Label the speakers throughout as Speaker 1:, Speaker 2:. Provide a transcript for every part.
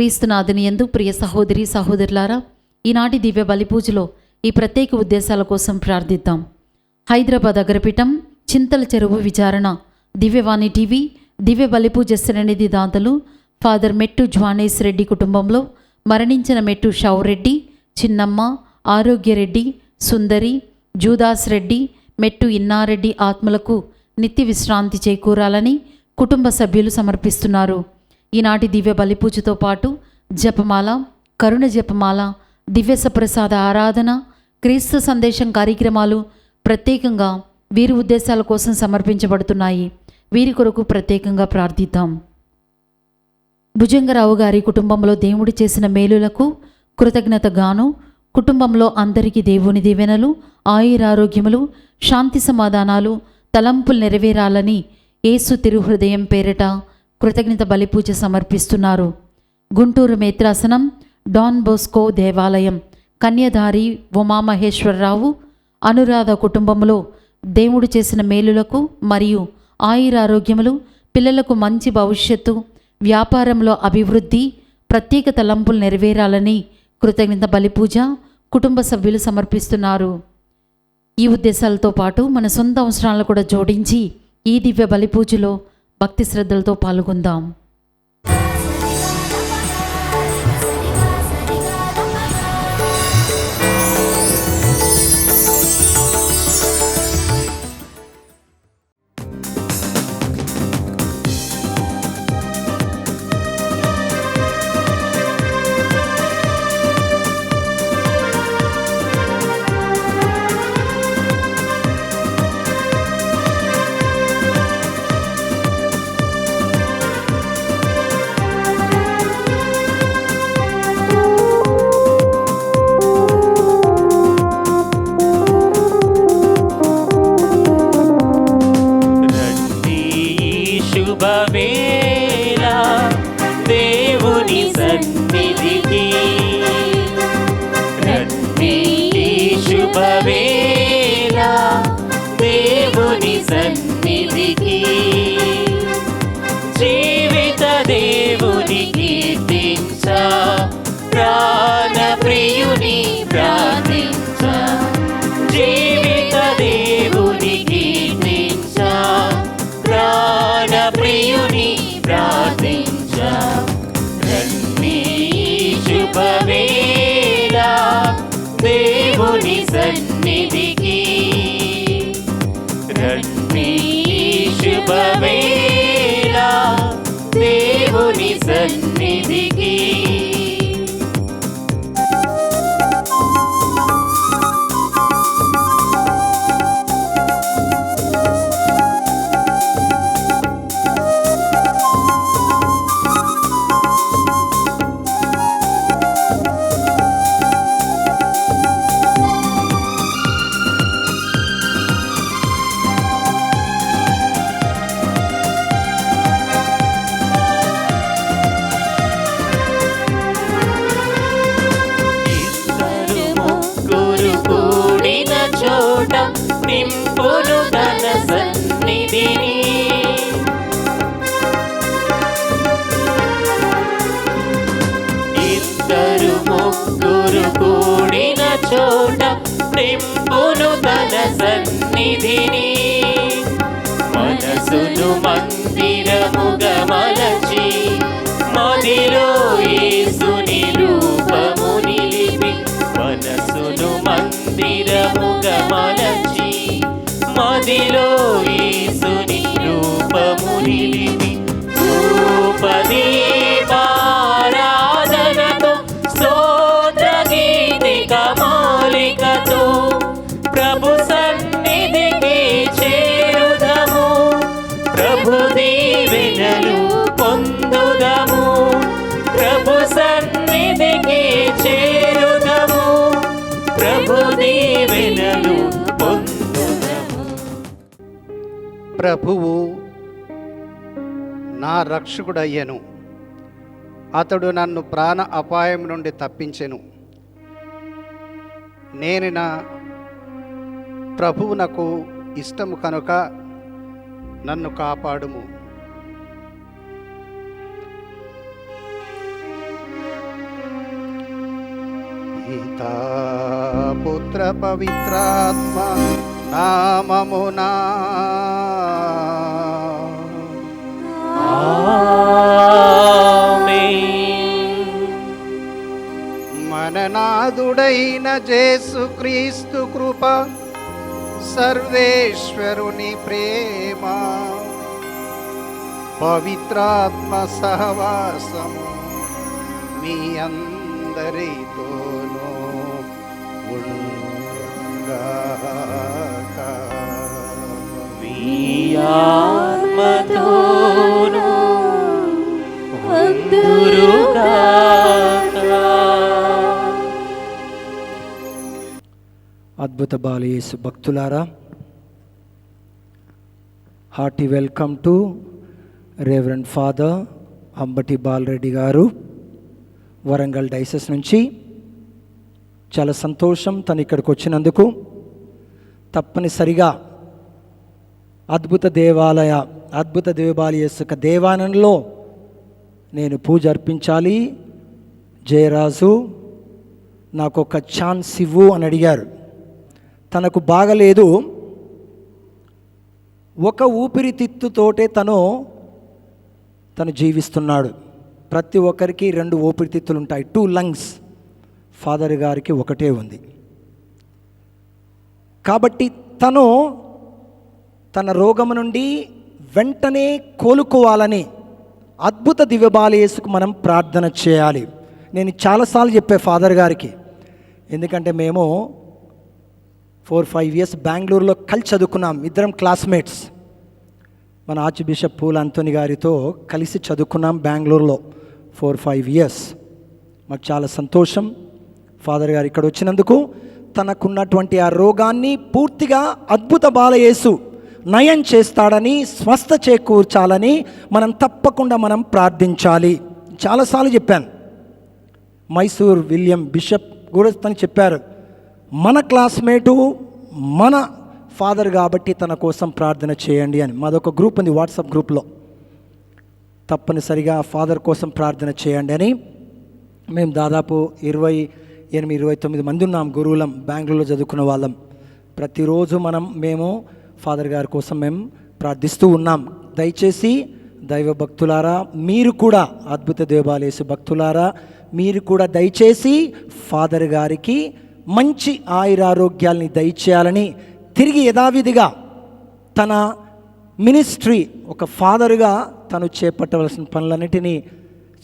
Speaker 1: క్రీస్తునాథుని యందు ప్రియ సహోదరి సహోదరులారా, ఈనాటి దివ్య బలిపూజలో ఈ ప్రత్యేక ఉద్దేశాల కోసం ప్రార్థిద్దాం. హైదరాబాద్ అగ్రపీఠం చింతల చెరువు విచారణ దివ్యవాణి టీవీ దివ్య బలిపూజ శ్రేణిధి దాతలు ఫాదర్ మెట్టు జ్వానేశ్ రెడ్డి కుటుంబంలో మరణించిన మెట్టు షౌరెడ్డి, చిన్నమ్మ, ఆరోగ్యరెడ్డి, సుందరి, జూదాస్ రెడ్డి, మెట్టు ఇన్నారెడ్డి ఆత్మలకు నిత్య విశ్రాంతి చేకూరాలని కుటుంబ సభ్యులు సమర్పిస్తున్నారు. ఈనాటి దివ్య బలిపూజతో పాటు జపమాల, కరుణ జపమాల, దివ్య సప్రసాద ఆరాధన, క్రీస్తు సందేశం కార్యక్రమాలు ప్రత్యేకంగా వీరి ఉద్దేశాల కోసం సమర్పించబడుతున్నాయి. వీరి కొరకు ప్రత్యేకంగా ప్రార్థిద్దాం. భుజంగరావు గారి కుటుంబంలో దేవుడు చేసిన మేలులకు కృతజ్ఞతగాను కుటుంబంలో అందరికీ దేవుని దీవెనలు, ఆయురారోగ్యములు, శాంతి సమాధానాలు, తలంపులు నెరవేరాలని యేసు తిరుహృదయం పేరిట కృతజ్ఞత బలిపూజ సమర్పిస్తున్నారు. గుంటూరు మేత్రాసనం డాన్ బోస్కో దేవాలయం కన్యధారి ఉమామహేశ్వరరావు అనురాధ కుటుంబంలో దేవుడు చేసిన మేలులకు మరియు ఆయురారోగ్యములు, పిల్లలకు మంచి భవిష్యత్తు, వ్యాపారంలో అభివృద్ధి, ప్రత్యేక తలంపులు నెరవేరాలని కృతజ్ఞత బలిపూజ కుటుంబ సభ్యులు సమర్పిస్తున్నారు. ఈ ఉద్దేశాలతో పాటు మన సొంత అవసరాలను కూడా జోడించి ఈ దివ్య బలిపూజలో భక్తి శ్రద్ధలతో పాల్గొందాం.
Speaker 2: దేవుని సన్నిధికి జీవిత దేవుని కీర్తించ, ప్రాణ ప్రియుని ప్రార్థించ, జీవిత దేవుని కీర్తించ, ప్రాణ ప్రియుని ప్రార్థించ. రన్ని శుభవేళ దేవుని సన్నిధికి, రన్ని శుభవేళ దేవుని సన్నిధికి. నింపును తన సన్నిధిని, ఇద్దరు ముగ్గురు కూడిన చోట నింపును తన సన్నిధిని. మనసును మందిరముగా మలచి, మదిలో యేసుని రూపము నిలిపి, మనసును మందిరముగా మలచి, మదిలో యేసుని రూపము నిలిపి, ధూపదీపారాధనతో స్తోత్ర గీతిక మాలికతో ప్రభు సన్నిధికి చేరుదము, ప్రభు దీవెనలు పొందుదము, ప్రభు సన్నిధికి చేరుదము, ప్రభు దీవెనలు పొందుదము.
Speaker 3: ప్రభువు నా రక్షకుడయ్యను, అతడు నన్ను ప్రాణ అపాయం నుండి తప్పించెను. నేను నా ప్రభువునకు ఇష్టము కనుక నన్ను కాపాడుము. పితా పుత్ర పవిత్రాత్మ నామమునా మననాథుడైన యేసుక్రీస్తు కృప, సర్వేశ్వరుని ప్రేమ, పవిత్రాత్మ సహవాసము మీ అందరితోనూ ఉండుగాక.
Speaker 2: మీ ఆత్మతోనూ ఉండుగాక.
Speaker 4: అద్భుత బాలయేసు భక్తులారా, hearty welcome to reverend father Ambati Bala Reddy గారు, వరంగల్ డైసెస్ నుంచి. చాలా సంతోషం తను ఇక్కడికి వచ్చినందుకు. తప్పనిసరిగా అద్భుత దేవాలయేసు యొక్క దేవాలయంలో నేను పూజ అర్పించాలి. జయరాజు నాకు ఒక ఛాన్స్ ఇవ్వు అని అడిగారు. తనకు బాగలేదు, ఒక ఊపిరితిత్తుతోటే తను జీవిస్తున్నాడు. ప్రతి ఒక్కరికి 2 ఊపిరితిత్తులు ఉంటాయి, 2 లంగ్స్. ఫాదర్ గారికి ఒకటే ఉంది. కాబట్టి తను తన రోగము నుండి వెంటనే కోలుకోవాలని అద్భుత దివ్యబాలయేసుకు మనం ప్రార్థన చేయాలి. నేను చాలాసార్లు చెప్పే ఫాదర్ గారికి, ఎందుకంటే మేము 4-5 ఇయర్స్ బెంగళూరులో కలిసి చదువుకున్నాం. ఇద్దరం క్లాస్మేట్స్. మన ఆర్చ్ బిషప్ పూల్ అంతోని గారితో కలిసి చదువుకున్నాం బెంగళూరులో 4-5 ఇయర్స్. మాకు చాలా సంతోషం ఫాదర్ గారు ఇక్కడ వచ్చినందుకు. తనకున్నటువంటి ఆ రోగాన్ని పూర్తిగా అద్భుత బాలయేసు నయం చేస్తాడని, స్వస్థ చేకూర్చాలని మనం తప్పకుండా ప్రార్థించాలి. చాలాసార్లు చెప్పాను. మైసూర్ విలియం బిషప్ కూడా తను చెప్పారు, మన క్లాస్మేటు, మన ఫాదర్ కాబట్టి తన కోసం ప్రార్థన చేయండి అని. మాదొక గ్రూప్ ఉంది వాట్సాప్ గ్రూప్లో. తప్పనిసరిగా ఫాదర్ కోసం ప్రార్థన చేయండి అని. మేము దాదాపు 28-29 మంది ఉన్నాం గురువులం, బెంగళూరులో చదువుకున్న వాళ్ళం. ప్రతిరోజు మేము ఫాదర్ గారి కోసం మేము ప్రార్థిస్తూ ఉన్నాం. దయచేసి దైవ భక్తులారా, మీరు కూడా అద్భుత దేవాలయేసు భక్తులారా, మీరు కూడా దయచేసి ఫాదర్ గారికి మంచి ఆయురారోగ్యాల్ని దయచేయాలని, తిరిగి యథావిధిగా తన మినిస్ట్రీ ఒక ఫాదర్గా తను చేపట్టవలసిన పనులన్నిటినీ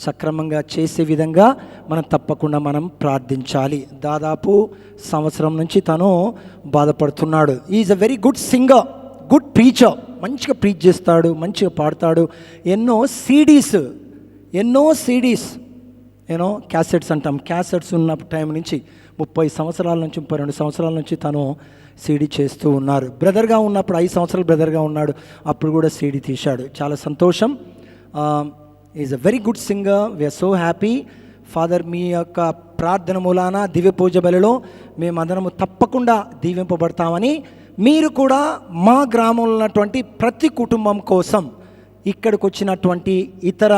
Speaker 4: సక్రమంగా చేసే విధంగా మనం తప్పకుండా ప్రార్థించాలి. దాదాపు సంవత్సరం నుంచి తను బాధపడుతున్నాడు. Is a very good singer, good preacher. మంచిగా ప్రీచ్ చేస్తాడు, మంచిగా పాడతాడు. ఎన్నో సీడీస్ క్యాసెట్స్ అంటాం. క్యాసెట్స్ ఉన్న టైం నుంచి 30 సంవత్సరాల నుంచి 32 సంవత్సరాల నుంచి తను సీడీ చేస్తూ ఉన్నారు. బ్రదర్గా ఉన్నప్పుడు 5 సంవత్సరాలు బ్రదర్గా ఉన్నాడు, అప్పుడు కూడా సీడీ తీశాడు. చాలా సంతోషం. Is a very good singer. We are so happy. Father మీ యొక్క ప్రార్థన మూలాన దివ్య పూజ బలిలో మేమందరము తప్పకుండా దీవింపబడతామని, మీరు కూడా మా గ్రామంలో ఉన్నటువంటి ప్రతి కుటుంబం కోసం, ఇక్కడికి వచ్చినటువంటి ఇతర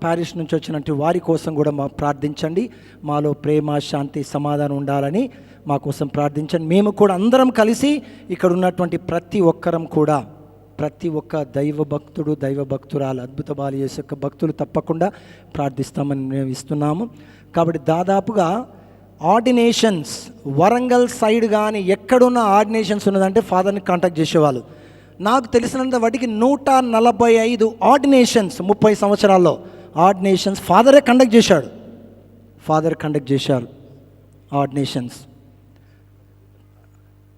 Speaker 4: ప్యారిష్ నుంచి వచ్చినటువంటి వారి కోసం కూడా ప్రార్థించండి. మాలో ప్రేమ, శాంతి, సమాధానం ఉండాలని మా కోసం ప్రార్థించండి. మేము కూడా అందరం కలిసి ఇక్కడ ఉన్నటువంటి ప్రతి ఒక్కరం కూడా, ప్రతి ఒక్క దైవ భక్తుడు, దైవ భక్తురాలు, అద్భుత బాలయేసు యొక్క భక్తులు తప్పకుండా ప్రార్థిస్తామని మేము ఇస్తున్నాము. కాబట్టి దాదాపుగా ఆర్డినేషన్స్ వరంగల్ సైడ్ కానీ ఎక్కడున్న ఆర్డినేషన్స్ ఉన్నదంటే ఫాదర్ని కాంటాక్ట్ చేసేవాళ్ళు. నాకు తెలిసినంత వాటికి 145 ఆర్డినేషన్స్ 30 సంవత్సరాల్లో ఆర్డినేషన్స్ ఫాదర్ కండక్ట్ చేశారు ఆర్డినేషన్స్.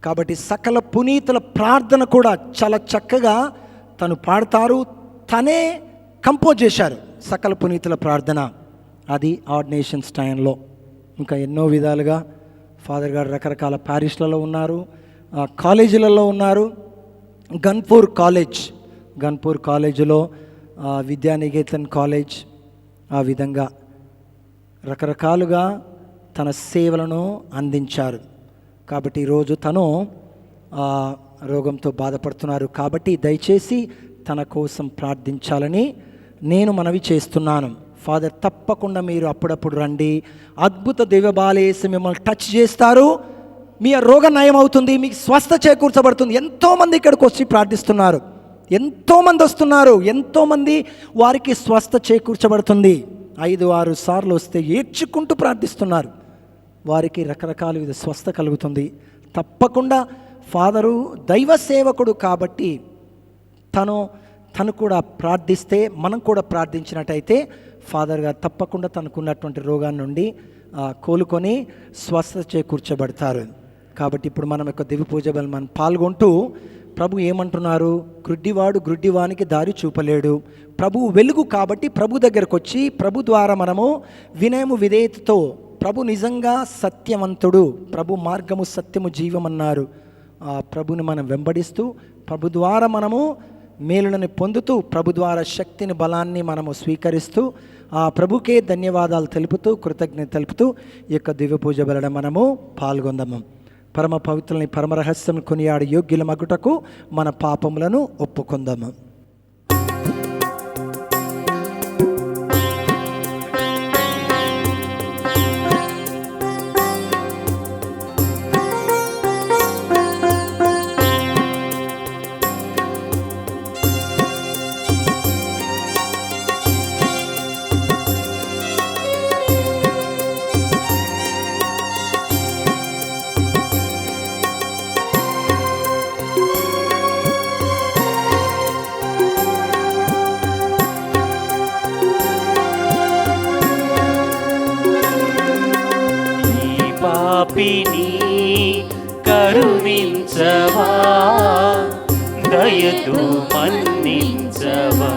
Speaker 4: కాబట్టి సకల పునీతుల ప్రార్థన కూడా చాలా చక్కగా తను పాడతారు. తనే కంపోజ్ చేశారు సకల పునీతుల ప్రార్థన. అది ఆర్డినేషన్స్ టైంలో. ఇంకా ఎన్నో విధాలుగా ఫాదర్ గారు రకరకాల ప్యారిష్లలో ఉన్నారు, కాలేజీలలో ఉన్నారు. గన్పూర్ కాలేజీలో, విద్యానికేతన్ కాలేజ్, ఆ విధంగా రకరకాలుగా తన సేవలను అందించారు. కాబట్టి ఈరోజు తను రోగంతో బాధపడుతున్నారు. కాబట్టి దయచేసి తన కోసం ప్రార్థించాలని నేను మనవి చేస్తున్నాను. ఫాదర్ తప్పకుండా మీరు అప్పుడప్పుడు రండి, అద్భుత దైవబాలేసి మిమ్మల్ని టచ్ చేస్తారు, మీ రోగ నయం అవుతుంది, మీకు స్వస్థ చేకూర్చబడుతుంది. ఎంతోమంది ఇక్కడికి వచ్చి ప్రార్థిస్తున్నారు, ఎంతోమంది వస్తున్నారు, ఎంతోమంది వారికి స్వస్థ చేకూర్చబడుతుంది. 5-6 సార్లు వస్తే ఏడ్చుకుంటూ ప్రార్థిస్తున్నారు, వారికి రకరకాల విధ స్వస్థ కలుగుతుంది. తప్పకుండా ఫాదరు దైవ సేవకుడు కాబట్టి తను కూడా ప్రార్థిస్తే, మనం కూడా ప్రార్థించినట్టయితే ఫాదర్ గారు తప్పకుండా తనకున్నటువంటి రోగాన్ని నుండి కోలుకొని స్వస్థ చేకూర్చబడతారు. కాబట్టి ఇప్పుడు మనం యొక్క దివ్య పూజ బలి మనం పాల్గొంటూ ప్రభు ఏమంటున్నారు, గ్రుడ్డివానికి దారి చూపలేడు. ప్రభు వెలుగు కాబట్టి ప్రభు దగ్గరకు వచ్చి ప్రభు ద్వారా మనము వినయము విధేయతతో, ప్రభు నిజంగా సత్యవంతుడు, ప్రభు మార్గము సత్యము జీవం అన్నారు. ఆ ప్రభుని మనం వెంబడిస్తూ ప్రభు ద్వారా మనము మేలులను పొందుతూ, ప్రభు ద్వారా శక్తిని బలాన్ని మనము స్వీకరిస్తూ ఆ ప్రభుకే ధన్యవాదాలు తెలుపుతూ, కృతజ్ఞత తెలుపుతూ ఈ యొక్క దివ్య పూజ బలిలో మనము పాల్గొందాము. పరమ పవిత్రులని పరమరహస్యం కొనియాడు యోగ్యుల మగుటకు మన పాపములను ఒప్పుకుందాము.
Speaker 2: పాపిని కరుణించవా, దయతో మన్నించవా.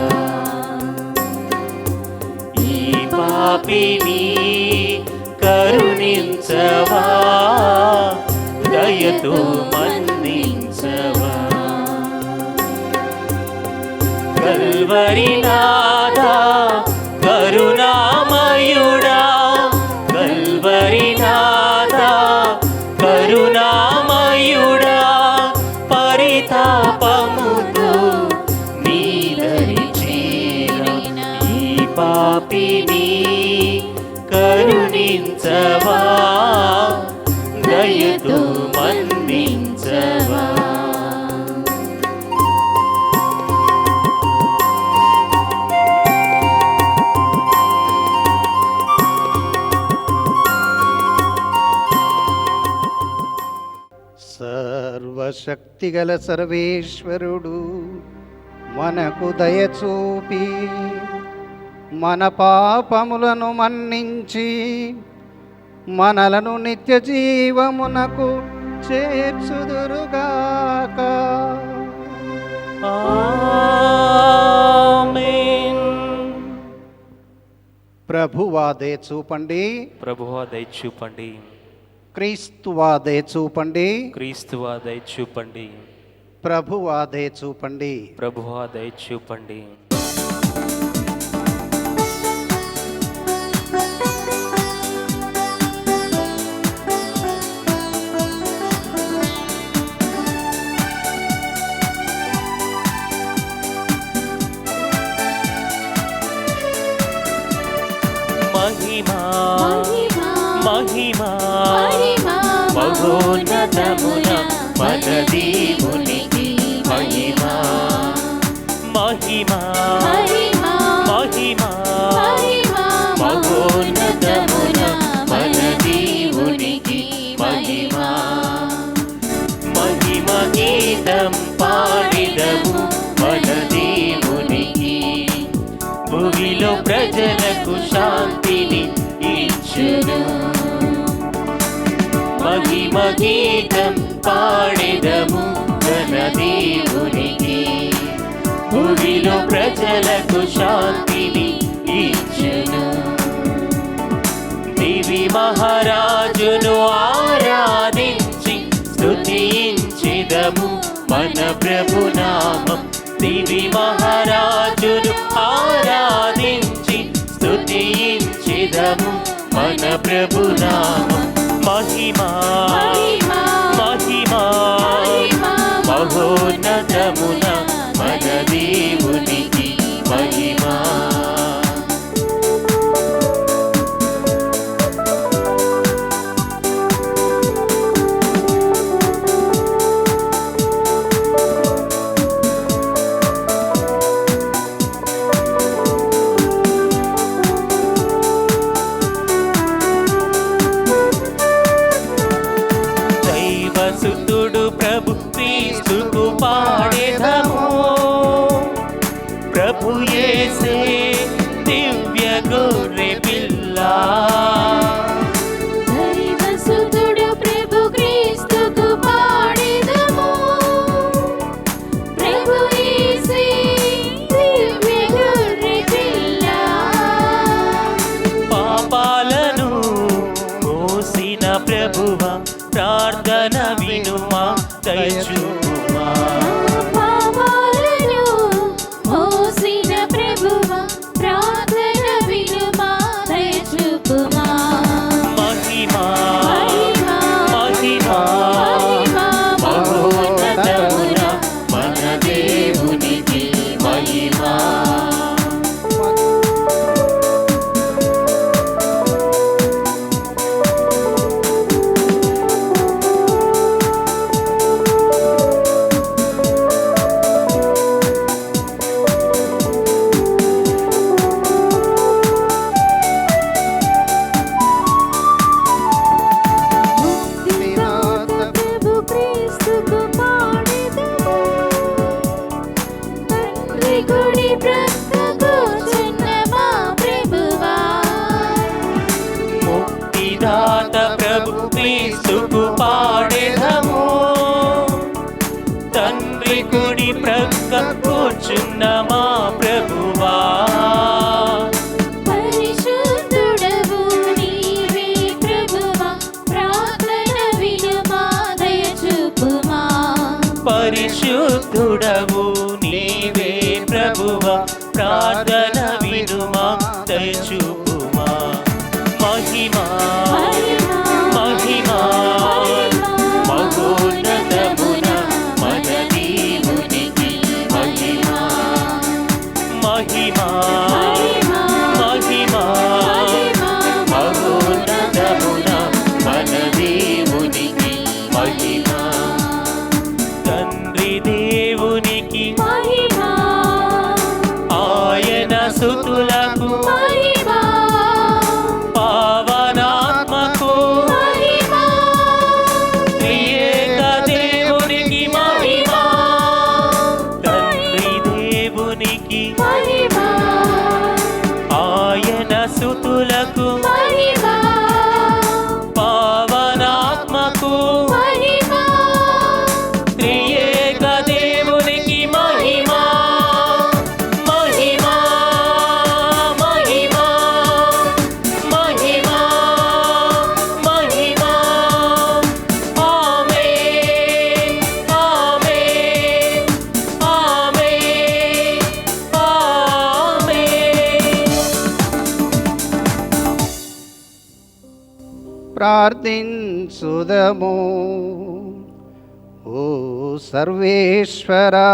Speaker 2: ఈ పాపిని కరుణించవా, దయతో మన్నించవా. కల్వరి నాదా కరుణామయుడా, కల్వరి నాదా కరుణామయుడా, పరితాపముతో నీదరి చేరిన ఈ పాపిని కరుణించవా, దయతో మన్నించవా.
Speaker 3: సర్వశక్తిగల సర్వేశ్వరుడు మనకు దయచూపి మన పాపములను మన్నించి మనలను నిత్య జీవమునకు చేర్చుదురుగాక.
Speaker 2: ఆమేన్.
Speaker 3: ప్రభువా దయ చూపండి,
Speaker 2: ప్రభువా దయ చూపండి,
Speaker 3: క్రీస్తువా దయ చూపండి,
Speaker 2: క్రీస్తువా దయ చూపండి,
Speaker 3: ప్రభువా దయ చూపండి.
Speaker 2: ప్రభువా దయ చూపండి. మహిమా మహిమా మహోన్నతమున మన దేవునికి మహిమా. మహిమా మహిమా మహోన్నతమున మన దేవునికి మహిమా. మహిమ గీతం పాడిదము మన దేవునికి, భూమిలో ప్రజలకు శాంతిని ఇచ్చును. మహిమ గీతం పాడెదము మన దేవునికి, భూమిలో ప్రజలకు శాంతిని ఇచ్చును. దేవి మహారాజును ఆరాధించి స్తుతించెదము మన ప్రభునామం. దేవి మహారాజును ఆరాధించి స్తుతించెదము మన ప్రభునామం. మహిమా మహిమా మహోన్నతమున మన దేవునికి మహిమా. గొర్రె పిల్ల.
Speaker 5: దైవసుతుడు ప్రభు క్రీస్తుకు పాడెదము. ప్రభు యేసే దివ్య గొర్రె పిల్ల.
Speaker 2: పాపాలను మోసిన ప్రభువా, ప్రార్థన వినుమా, దయచూపుమా.
Speaker 5: పాపాలను మోసిన ప్రభువా, ప్రార్థన వినుమా, దయచూపుమా.
Speaker 2: మహిమా
Speaker 5: మహిమా,
Speaker 2: మహిమా
Speaker 5: మహిమా
Speaker 2: మహోన్నతమున మన దేవునికి మహిమా.
Speaker 5: ముక్తిదాత ప్రభు క్రీస్తుకు పాడెదము. తండ్రి కుడి ప్రక్కకు చిన్న మా ప్రభువా.
Speaker 2: ముక్తిదాత ప్రభు క్రీస్తుకు పాడెదము. తండ్రి కుడి ప్రక్క కూర్చున్న మా ప్రభువా.
Speaker 5: పరిశుద్ధుడవు నీవే ప్రభువా, ప్రార్థన వినుమా, దయచూపుమా.
Speaker 2: పరిశుద్ధుడవు నీవే ప్రభువా, ప్రార్థన వినుమా, దయచూపుమా. మహిమా
Speaker 5: మహిమా,
Speaker 2: మహిమా మహోన్నతమున మన దేవునికి మహిమా. మహిమా
Speaker 5: మహిమా,
Speaker 2: మహిమా మహోన్నతమున మన దేవునికి మహిమా. తండ్రి దేవునికి
Speaker 5: మహిమా,
Speaker 2: ఆయన సుతులకు
Speaker 5: మహిమా,
Speaker 2: పావనాత్మకు
Speaker 5: మహిమా,
Speaker 2: త్రియేక దేవునికి మహిమా. తండ్రి దేవునికి
Speaker 5: మహిమా,
Speaker 2: ఆయన సుతులకు
Speaker 5: మహిమా,
Speaker 2: పావనాత్మకు
Speaker 5: మహిమా,
Speaker 2: త్రియేక దేవునికి మహిమా. మహిమా మహిమా మహిమా మహిమా. ఆమేన్ ఆమేన్ ఆమేన్ ఆమేన్.
Speaker 3: ప్రార్థించుదము. ఓ సర్వేశ్వరా,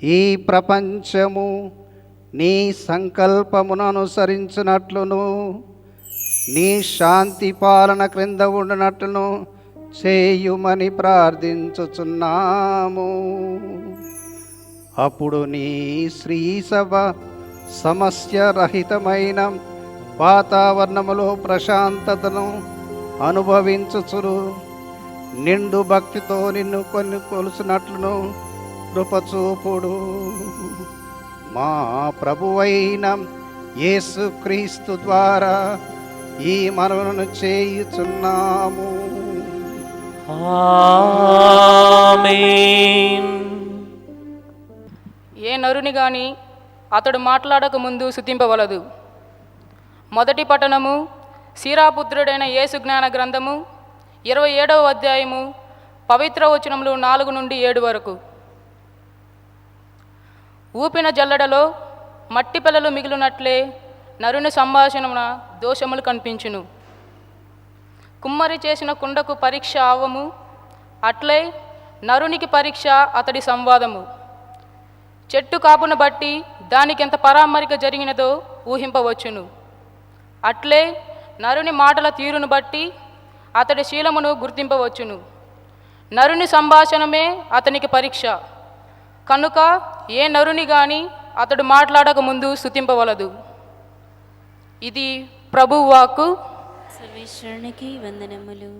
Speaker 3: ఈ ప్రపంచము నీ సంకల్పమును అనుసరించినట్లును నీ శాంతి పాలన క్రింద ఉండినట్లును చేయుమని ప్రార్థించుచున్నాము. అప్పుడు నీ శ్రీసభ సమస్యరహితమైన వాతావరణములో ప్రశాంతతను అనుభవించుచురు నిండు భక్తితో నిన్ను కొలుసినట్లును కృపచూపుడు. మా ప్రభువైన యేసుక్రీస్తు ద్వారా ఈ మనవులను చేయుచున్నాము.
Speaker 2: ఆమేన్.
Speaker 6: ఏ నరుని గాని అతడు మాట్లాడక ముందు స్తుతింపవలదు. మొదటి పట్టణము సీరాపుత్రుడైన యేసు జ్ఞాన గ్రంథము 27వ అధ్యాయము పవిత్ర వచనములు 4 నుండి 7 వరకు. ఊపిన జల్లడలో మట్టి పిల్లలు మిగిలినట్లే నరుని సంభాషణమున దోషములు కనిపించును. కుమ్మరి చేసిన కుండకు పరీక్ష ఆవము, అట్లే నరునికి పరీక్ష అతడి సంవాదము. చెట్టు కాపును బట్టి దానికెంత పరామరిక జరిగినదో ఊహింపవచ్చును. అట్లే నరుని మాటల తీరును బట్టి అతడి శీలమును గుర్తింపవచ్చును. నరుని సంభాషణమే అతనికి పరీక్ష. కనుక ఏ నరుని గాని అతడు మాట్లాడక ముందు స్తుతింపవలదు. ఇది ప్రభువు వాక్కు.
Speaker 5: సర్వేశ్వరునికి వందనములు.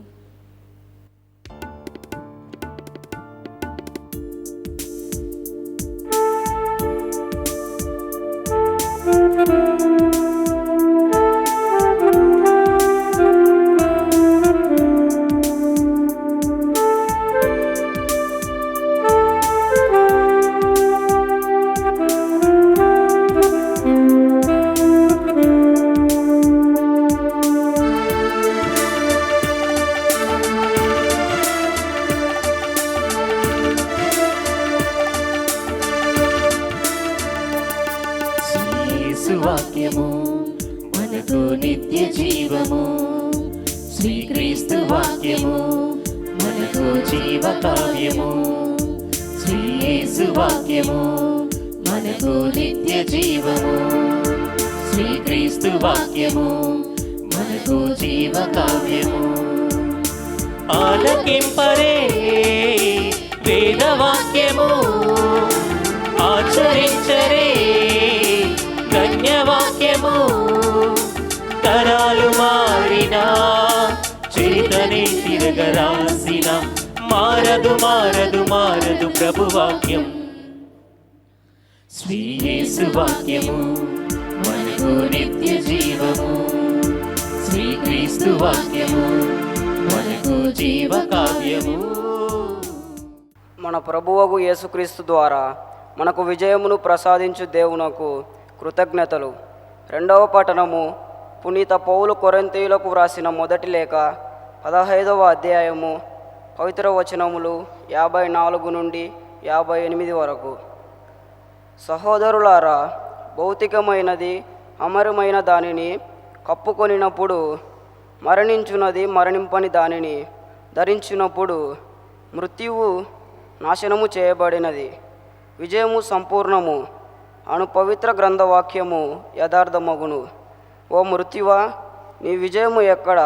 Speaker 2: యేసు వాక్యము మనకు నిత్య జీవము, శ్రీక్రీస్తు వాక్యము మనకు జీవ కావ్యము, శ్రీ యేసు వాక్యము మనకు నిత్య జీవము, శ్రీక్రీస్తు వాక్యము మనకు జీవ కావ్యము. ఆలకింపరే వేదవాక్యము, ఆచరించరే ధన్యవాక్యము. తరాలు మారినా చేతనే తిరగరాసిన మారదు మారదు మారదు ప్రభువాక్యం. శ్రీ యేసు వాక్యము మనకు నిత్య జీవము, శ్రీక్రీస్తు వాక్యము మనకు జీవ కావ్యము.
Speaker 7: మన ప్రభువగు యేసుక్రీస్తు ద్వారా మనకు విజయమును ప్రసాదించు దేవునకు కృతజ్ఞతలు. రెండవ పఠనము పునీత పౌలు కొరింథీయులకు వ్రాసిన మొదటి లేఖ 15వ అధ్యాయము పవిత్ర వచనములు 54 నుండి 58 వరకు. సహోదరులారా, భౌతికమైనది అమరమైన దానిని కప్పుకొనినప్పుడు మరణించున్నది మరణింపని దానిని ధరించినప్పుడు మృత్యువు నాశనము చేయబడినది, విజయము సంపూర్ణము అను పవిత్ర గ్రంథవాక్యము యథార్థమగును. ఓ మృత్యువా, నీ విజయము ఎక్కడ?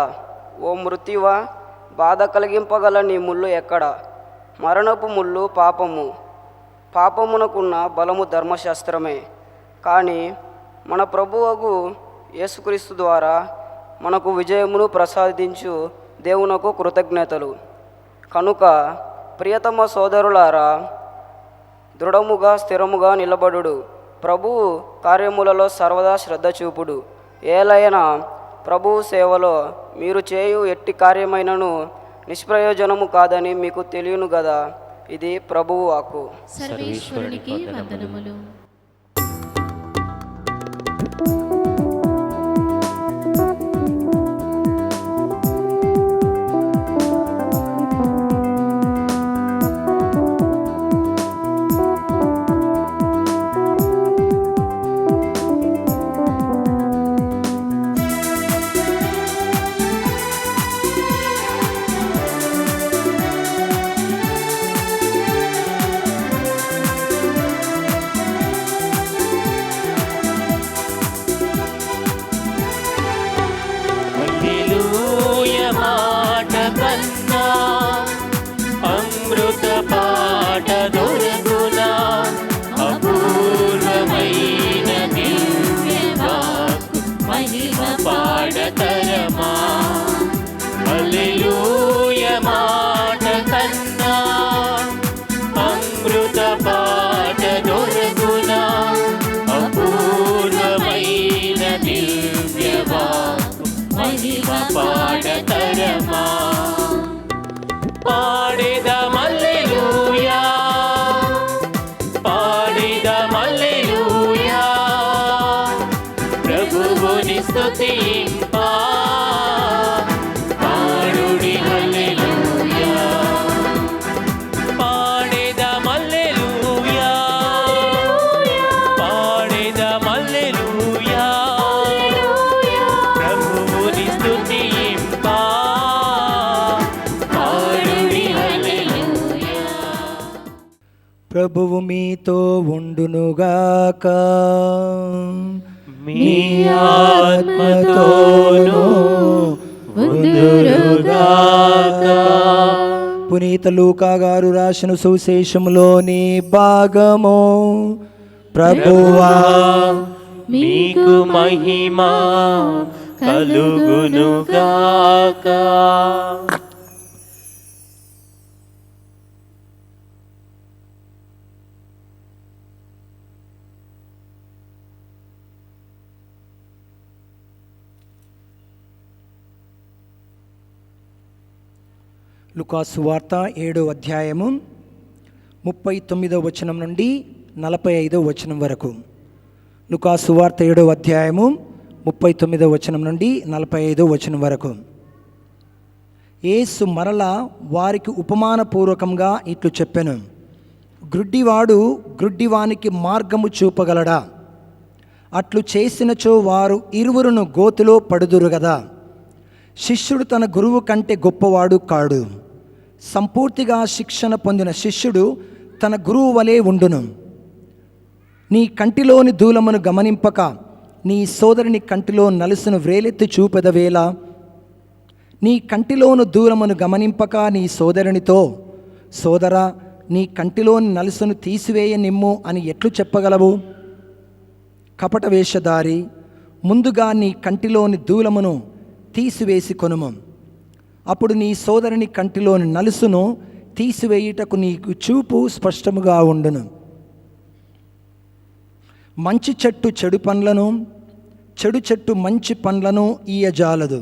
Speaker 7: ఓ మృత్యువా, బాధ కలిగింపగల నీ ముళ్ళు ఎక్కడ? మరణపు ముళ్ళు పాపము, పాపమునకున్న బలము ధర్మశాస్త్రమే. కానీ మన ప్రభువగు యేసుక్రీస్తు ద్వారా మనకు విజయమును ప్రసాదించు దేవునకు కృతజ్ఞతలు. కనుక ప్రియతమ సోదరులారా, దృఢముగా స్థిరముగా నిలబడుడు, ప్రభువు కార్యములలో సర్వదా శ్రద్ధ చూపుడు. ఏలైనా ప్రభువు సేవలో మీరు చేయు ఎట్టి కార్యమైనను నిష్ప్రయోజనము కాదని మీకు తెలియను గదా. ఇది ప్రభువు వాక్కు.
Speaker 1: సర్వేశ్వరునికి వందనములు.
Speaker 2: హల్లెలూయా మాట కన్నా అమృత పాట దొరకునా, అపూర్వమైన దివ్య వాక్కు మహిమ పాడతరమా. హల్లెలూయా మాట కన్నా అమృత పాట దొరకునా, అపూర్వమైన దివ్య వాక్కు మహిమ పాడతరమా. పాడేదం హల్లెలూయా, పాడేదం హల్లెలూయా, ప్రభువుని స్తుతింపా. పాడుడి హల్లెలూయా, పాడేదం హల్లెలూయా, పాడేదం హల్లెలూయా, ప్రభువుని స్తుతింపా. పాడుడి హల్లెలూయా.
Speaker 4: ప్రభువు మీతో ఉండునుగాక,
Speaker 2: మీ ఆత్మతోనూ ఉండునుగాక.
Speaker 4: పునీత లూకా గారు రాసిన సువిశేషములోని భాగము. ప్రభువా
Speaker 2: మీకు మహిమ కలుగునుగాక.
Speaker 4: లూకాసు వార్త 7వ అధ్యాయము 39వ వచనం నుండి 45వ వచనం వరకు. లూకాసు వార్త 7వ అధ్యాయము 39వ వచనం నుండి 45వ వచనం వరకు. యేసు మరలా వారికి ఉపమానపూర్వకంగా ఇట్లు చెప్పెను. గ్రుడ్డివాడు గ్రుడ్డివానికి మార్గము చూపగలడా? అట్లు చేసినచో వారు ఇరువురును గోతిలో పడుదురు గదా. శిష్యుడు తన గురువు కంటే గొప్పవాడు కాడు. సంపూర్తిగా శిక్షణ పొందిన శిష్యుడు తన గురువు వలె ఉండును. నీ కంటిలోని దూలమును గమనింపక నీ సోదరుని కంటిలో నలుసును వ్రేలెత్తి చూపెదవేళ. నీ కంటిలోను దూలమును గమనింపక నీ సోదరునితో, సోదరా నీ కంటిలోని నలుసును తీసివేయ నిమ్ము అని ఎట్లు చెప్పగలవు? కపట వేషధారి, ముందుగా నీ కంటిలోని దూలమును తీసివేసి కొనుము. అప్పుడు నీ సోదరుని కంటిలోని నలుసును తీసివేయుటకు నీకు చూపు స్పష్టముగా ఉండును. మంచి చెట్టు చెడు పండ్లను, చెడు చెట్టు మంచి పండ్లను ఈయజాలదు.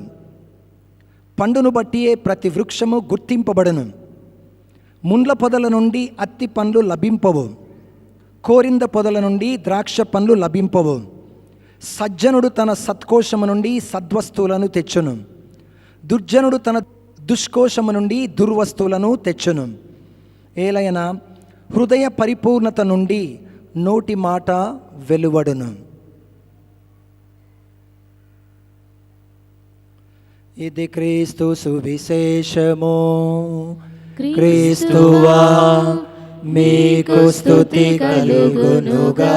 Speaker 4: పండును బట్టియే ప్రతి వృక్షము గుర్తింపబడును. ముండ్ల పొదల నుండి అత్తి పండ్లు లభింపవు, కోరింద పొదల నుండి ద్రాక్ష పండ్లు లభింపవు. సజ్జనుడు తన సత్కోశము నుండి సద్వస్తువులను తెచ్చును, దుర్జనుడు తన దుష్కోశము నుండి దుర్వస్తువులను తెచ్చును. ఏలైనా హృదయ పరిపూర్ణత నుండి నోటి మాట వెలువడును. ఇది క్రీస్తు సువిశేషము. క్రీస్తువా మీకు స్తుతి కలుగునుగాక.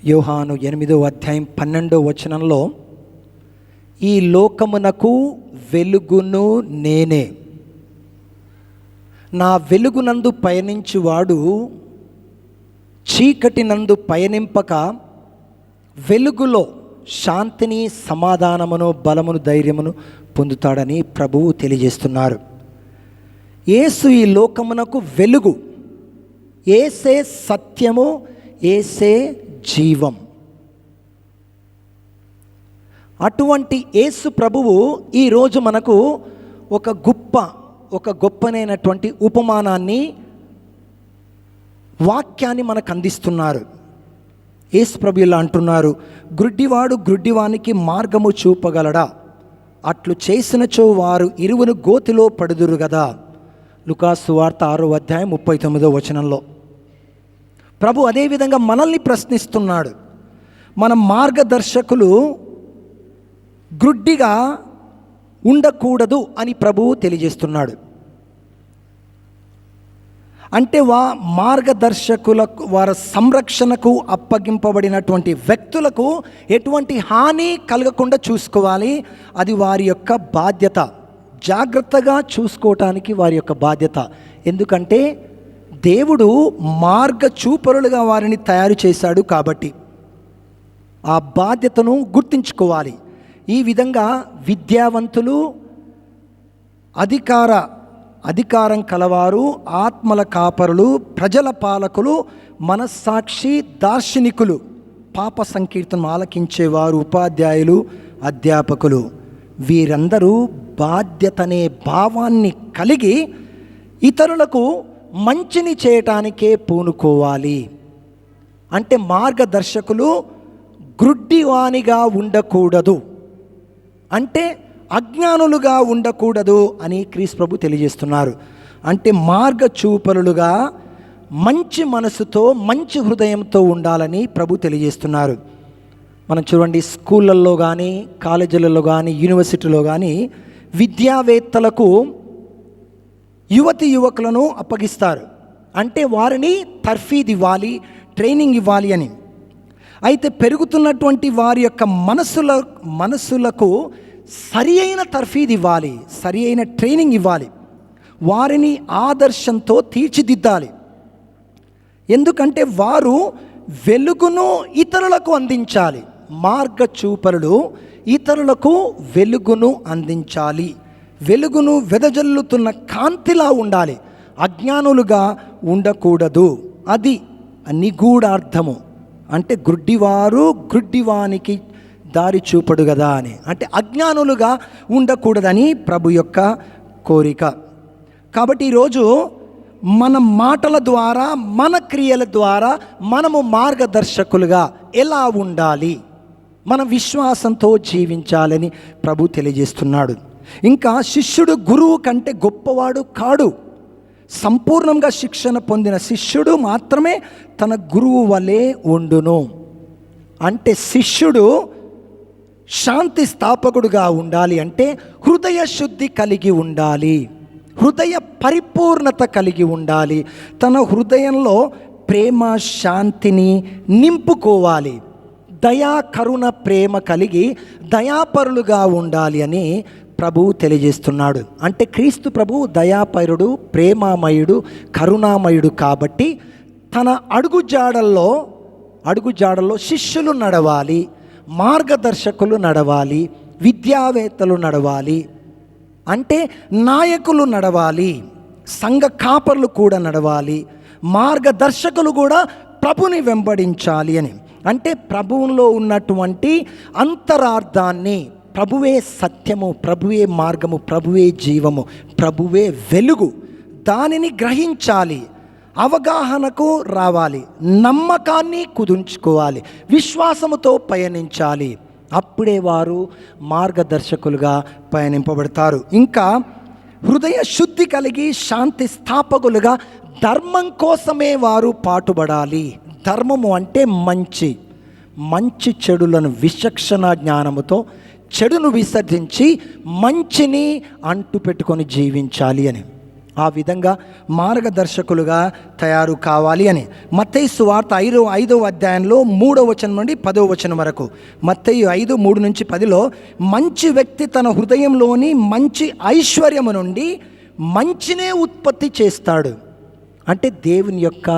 Speaker 4: యోహాను 8:12 ఈ లోకమునకు వెలుగును నేనే. నా వెలుగునందు పయనించువాడు చీకటి నందు పయనింపక వెలుగులో శాంతిని, సమాధానమును, బలమును, ధైర్యమును పొందుతాడని ప్రభువు తెలియజేస్తున్నారు. యేసు ఈ లోకమునకు వెలుగు, యేసే సత్యము, యేసే జీవం. అటువంటి యేసు ప్రభువు ఈరోజు మనకు ఒక గొప్పనైనటువంటి ఉపమానాన్ని, వాక్యాన్ని మనకు అందిస్తున్నారు. యేసు ప్రభు ఇలా అంటున్నారు, గ్రుడ్డివాడు గ్రుడ్డివానికి మార్గము చూపగలడా? అట్లు చేసినచో వారు ఇరువురు గోతిలో పడుదురు గదా. లూకాసు సువార్త 6:39 ప్రభు అదేవిధంగా మనల్ని ప్రశ్నిస్తున్నాడు. మన మార్గదర్శకులు గ్రుడ్డిగా ఉండకూడదు అని ప్రభువు తెలియజేస్తున్నాడు. అంటే మార్గదర్శకులకు, వారి సంరక్షణకు అప్పగింపబడినటువంటి వ్యక్తులకు ఎటువంటి హాని కలగకుండా చూసుకోవాలి. అది వారి యొక్క బాధ్యత. జాగ్రత్తగా చూసుకోవటానికి వారి యొక్క బాధ్యత. ఎందుకంటే దేవుడు మార్గచూపరులుగా వారిని తయారు చేశాడు కాబట్టి ఆ బాధ్యతను గుర్తుంచుకోవాలి. ఈ విధంగా విద్యావంతులు, అధికారం కలవారు, ఆత్మల కాపరులు, ప్రజల పాలకులు, మనస్సాక్షి దార్శనికులు, పాప సంకీర్తనం ఆలకించేవారు, ఉపాధ్యాయులు, అధ్యాపకులు, వీరందరూ బాధ్యతనే భావాన్ని కలిగి ఇతరులకు మంచిని చేయటానికే పూనుకోవాలి. అంటే మార్గదర్శకులు గ్రుడ్డివానిగా ఉండకూడదు, అంటే అజ్ఞానులుగా ఉండకూడదు అని క్రీస్తు ప్రభు తెలియజేస్తున్నారు. అంటే మార్గచూపరులుగా మంచి మనసుతో, మంచి హృదయంతో ఉండాలని ప్రభు తెలియజేస్తున్నారు. మనం చూడండి, స్కూళ్ళల్లో కానీ, కాలేజీలలో కానీ, యూనివర్సిటీలో కానీ విద్యావేత్తలకు యువకులను అప్పగిస్తారు. అంటే వారిని తర్ఫీదు ఇవ్వాలి, ట్రైనింగ్ ఇవ్వాలి అని. అయితే పెరుగుతున్నటువంటి వారి యొక్క మనసులకు సరి అయిన తర్ఫీదు ఇవ్వాలి, సరి అయిన ట్రైనింగ్ ఇవ్వాలి, వారిని ఆదర్శంతో తీర్చిదిద్దాలి. ఎందుకంటే వారు వెలుగును ఇతరులకు అందించాలి. మార్గచూపరులు ఇతరులకు వెలుగును అందించాలి, వెలుగును వెదజల్లుతున్న కాంతిలా ఉండాలి, అజ్ఞానులుగా ఉండకూడదు. అది నిగూఢార్థము. అంటే గ్రుడ్డివారు గ్రుడ్డివానికి దారి చూపడు కదా అని. అంటే అజ్ఞానులుగా ఉండకూడదని ప్రభు యొక్క కోరిక. కాబట్టి ఈరోజు మన మాటల ద్వారా, మన క్రియల ద్వారా మనము మార్గదర్శకులుగా ఎలా ఉండాలి, మన విశ్వాసంతో జీవించాలని ప్రభు తెలియజేస్తున్నాడు. ఇంకా శిష్యుడు గురువు కంటే గొప్పవాడు కాడు. సంపూర్ణంగా శిక్షణ పొందిన శిష్యుడు మాత్రమే తన గురువు వలె ఉండును. అంటే శిష్యుడు శాంతి స్థాపకుడుగా ఉండాలి అంటే హృదయ శుద్ధి కలిగి ఉండాలి, హృదయ పరిపూర్ణత కలిగి ఉండాలి, తన హృదయంలో ప్రేమ శాంతిని నింపుకోవాలి, దయా కరుణ ప్రేమ కలిగి దయాపరులుగా ఉండాలి అని ప్రభువు తెలియజేస్తున్నాడు. అంటే క్రీస్తు ప్రభువు దయాపరుడు, ప్రేమామయుడు, కరుణామయుడు కాబట్టి తన అడుగుజాడల్లో శిష్యులు నడవాలి, మార్గదర్శకులు నడవాలి, విద్యావేత్తలు నడవాలి, అంటే నాయకులు నడవాలి, సంఘ కాపర్లు కూడా నడవాలి, మార్గదర్శకులు కూడా ప్రభుని వెంబడించాలి అని. అంటే ప్రభువులో ఉన్నటువంటి అంతరార్థాన్ని, ప్రభువే సత్యము, ప్రభువే మార్గము, ప్రభువే జీవము, ప్రభువే వెలుగు, దానిని గ్రహించాలి, అవగాహనకు రావాలి, నమ్మకాన్ని కుదుర్చుకోవాలి, విశ్వాసముతో పయనించాలి. అప్పుడే వారు మార్గదర్శకులుగా పయనింపబడతారు. ఇంకా హృదయ శుద్ధి కలిగి శాంతి స్థాపకులుగా ధర్మం కోసమే వారు పాటుపడాలి. ధర్మము అంటే మంచి చెడులను విచక్షణ జ్ఞానముతో చెడును విసర్జించి మంచిని అంటు పెట్టుకొని జీవించాలి అని, ఆ విధంగా మార్గదర్శకులుగా తయారు కావాలి అని. మత్తయి సువార్త 5వ అధ్యాయంలో 3వ వచనం నుండి 10వ వచనం వరకు, మత్తయి 5:3-10లో మంచి వ్యక్తి తన హృదయంలోని మంచి ఐశ్వర్యము నుండి మంచినే ఉత్పత్తి చేస్తాడు. అంటే దేవుని యొక్క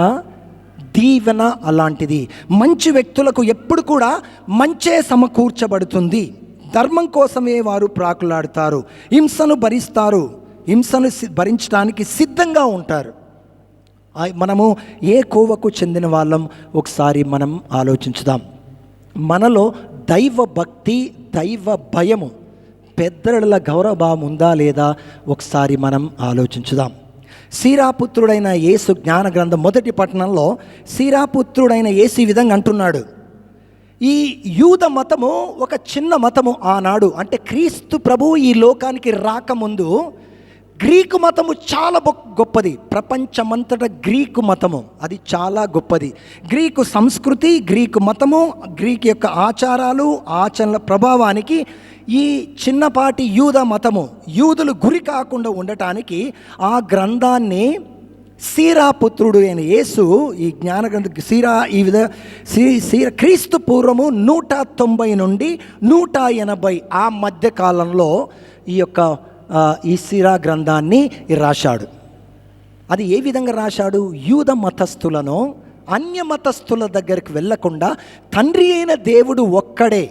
Speaker 4: దీవెన అలాంటిది. మంచి వ్యక్తులకు ఎప్పుడు కూడా మంచే సమకూర్చబడుతుంది. ధర్మం కోసమే వారు ప్రాకులాడతారు, హింసను భరిస్తారు, హింసను భరించడానికి సిద్ధంగా ఉంటారు. మనము ఏ కోవకు చెందిన వాళ్ళం ఒకసారి మనం ఆలోచించుదాం. మనలో దైవ భక్తి, దైవ భయము, పెద్దల గౌరవభావం ఉందా లేదా ఒకసారి మనం ఆలోచించుదాం. సీరాపుత్రుడైన యేసు జ్ఞాన గ్రంథం 1వ పట్టణంలో సీరాపుత్రుడైన యేసు ఈ విధంగా అంటున్నాడు, ఈ యూద మతము ఒక చిన్న మతము ఆనాడు, అంటే క్రీస్తు ప్రభువు ఈ లోకానికి రాకముందు గ్రీకు మతము చాలా గొప్పది. ప్రపంచమంతటా గ్రీకు మతము అది చాలా గొప్పది. గ్రీకు సంస్కృతి, గ్రీకు మతము, గ్రీకు యొక్క ఆచారాలు, ఆచరణల ప్రభావానికి ఈ చిన్నపాటి యూద మతము, యూదులు గురి కాకుండా ఉండటానికి ఆ గ్రంథాన్ని సీరాపుత్రుడు అయిన యేసు ఈ జ్ఞాన గ్రంథ ఈ విధంగా క్రీస్తు పూర్వము 190 నుండి 180 ఆ మధ్య కాలంలో ఈ సీరా గ్రంథాన్ని రాశాడు. అది ఏ విధంగా రాశాడు? యూద మతస్థులను అన్య మతస్థుల దగ్గరికి వెళ్ళకుండా తండ్రి అయిన దేవుడు ఒక్కడే,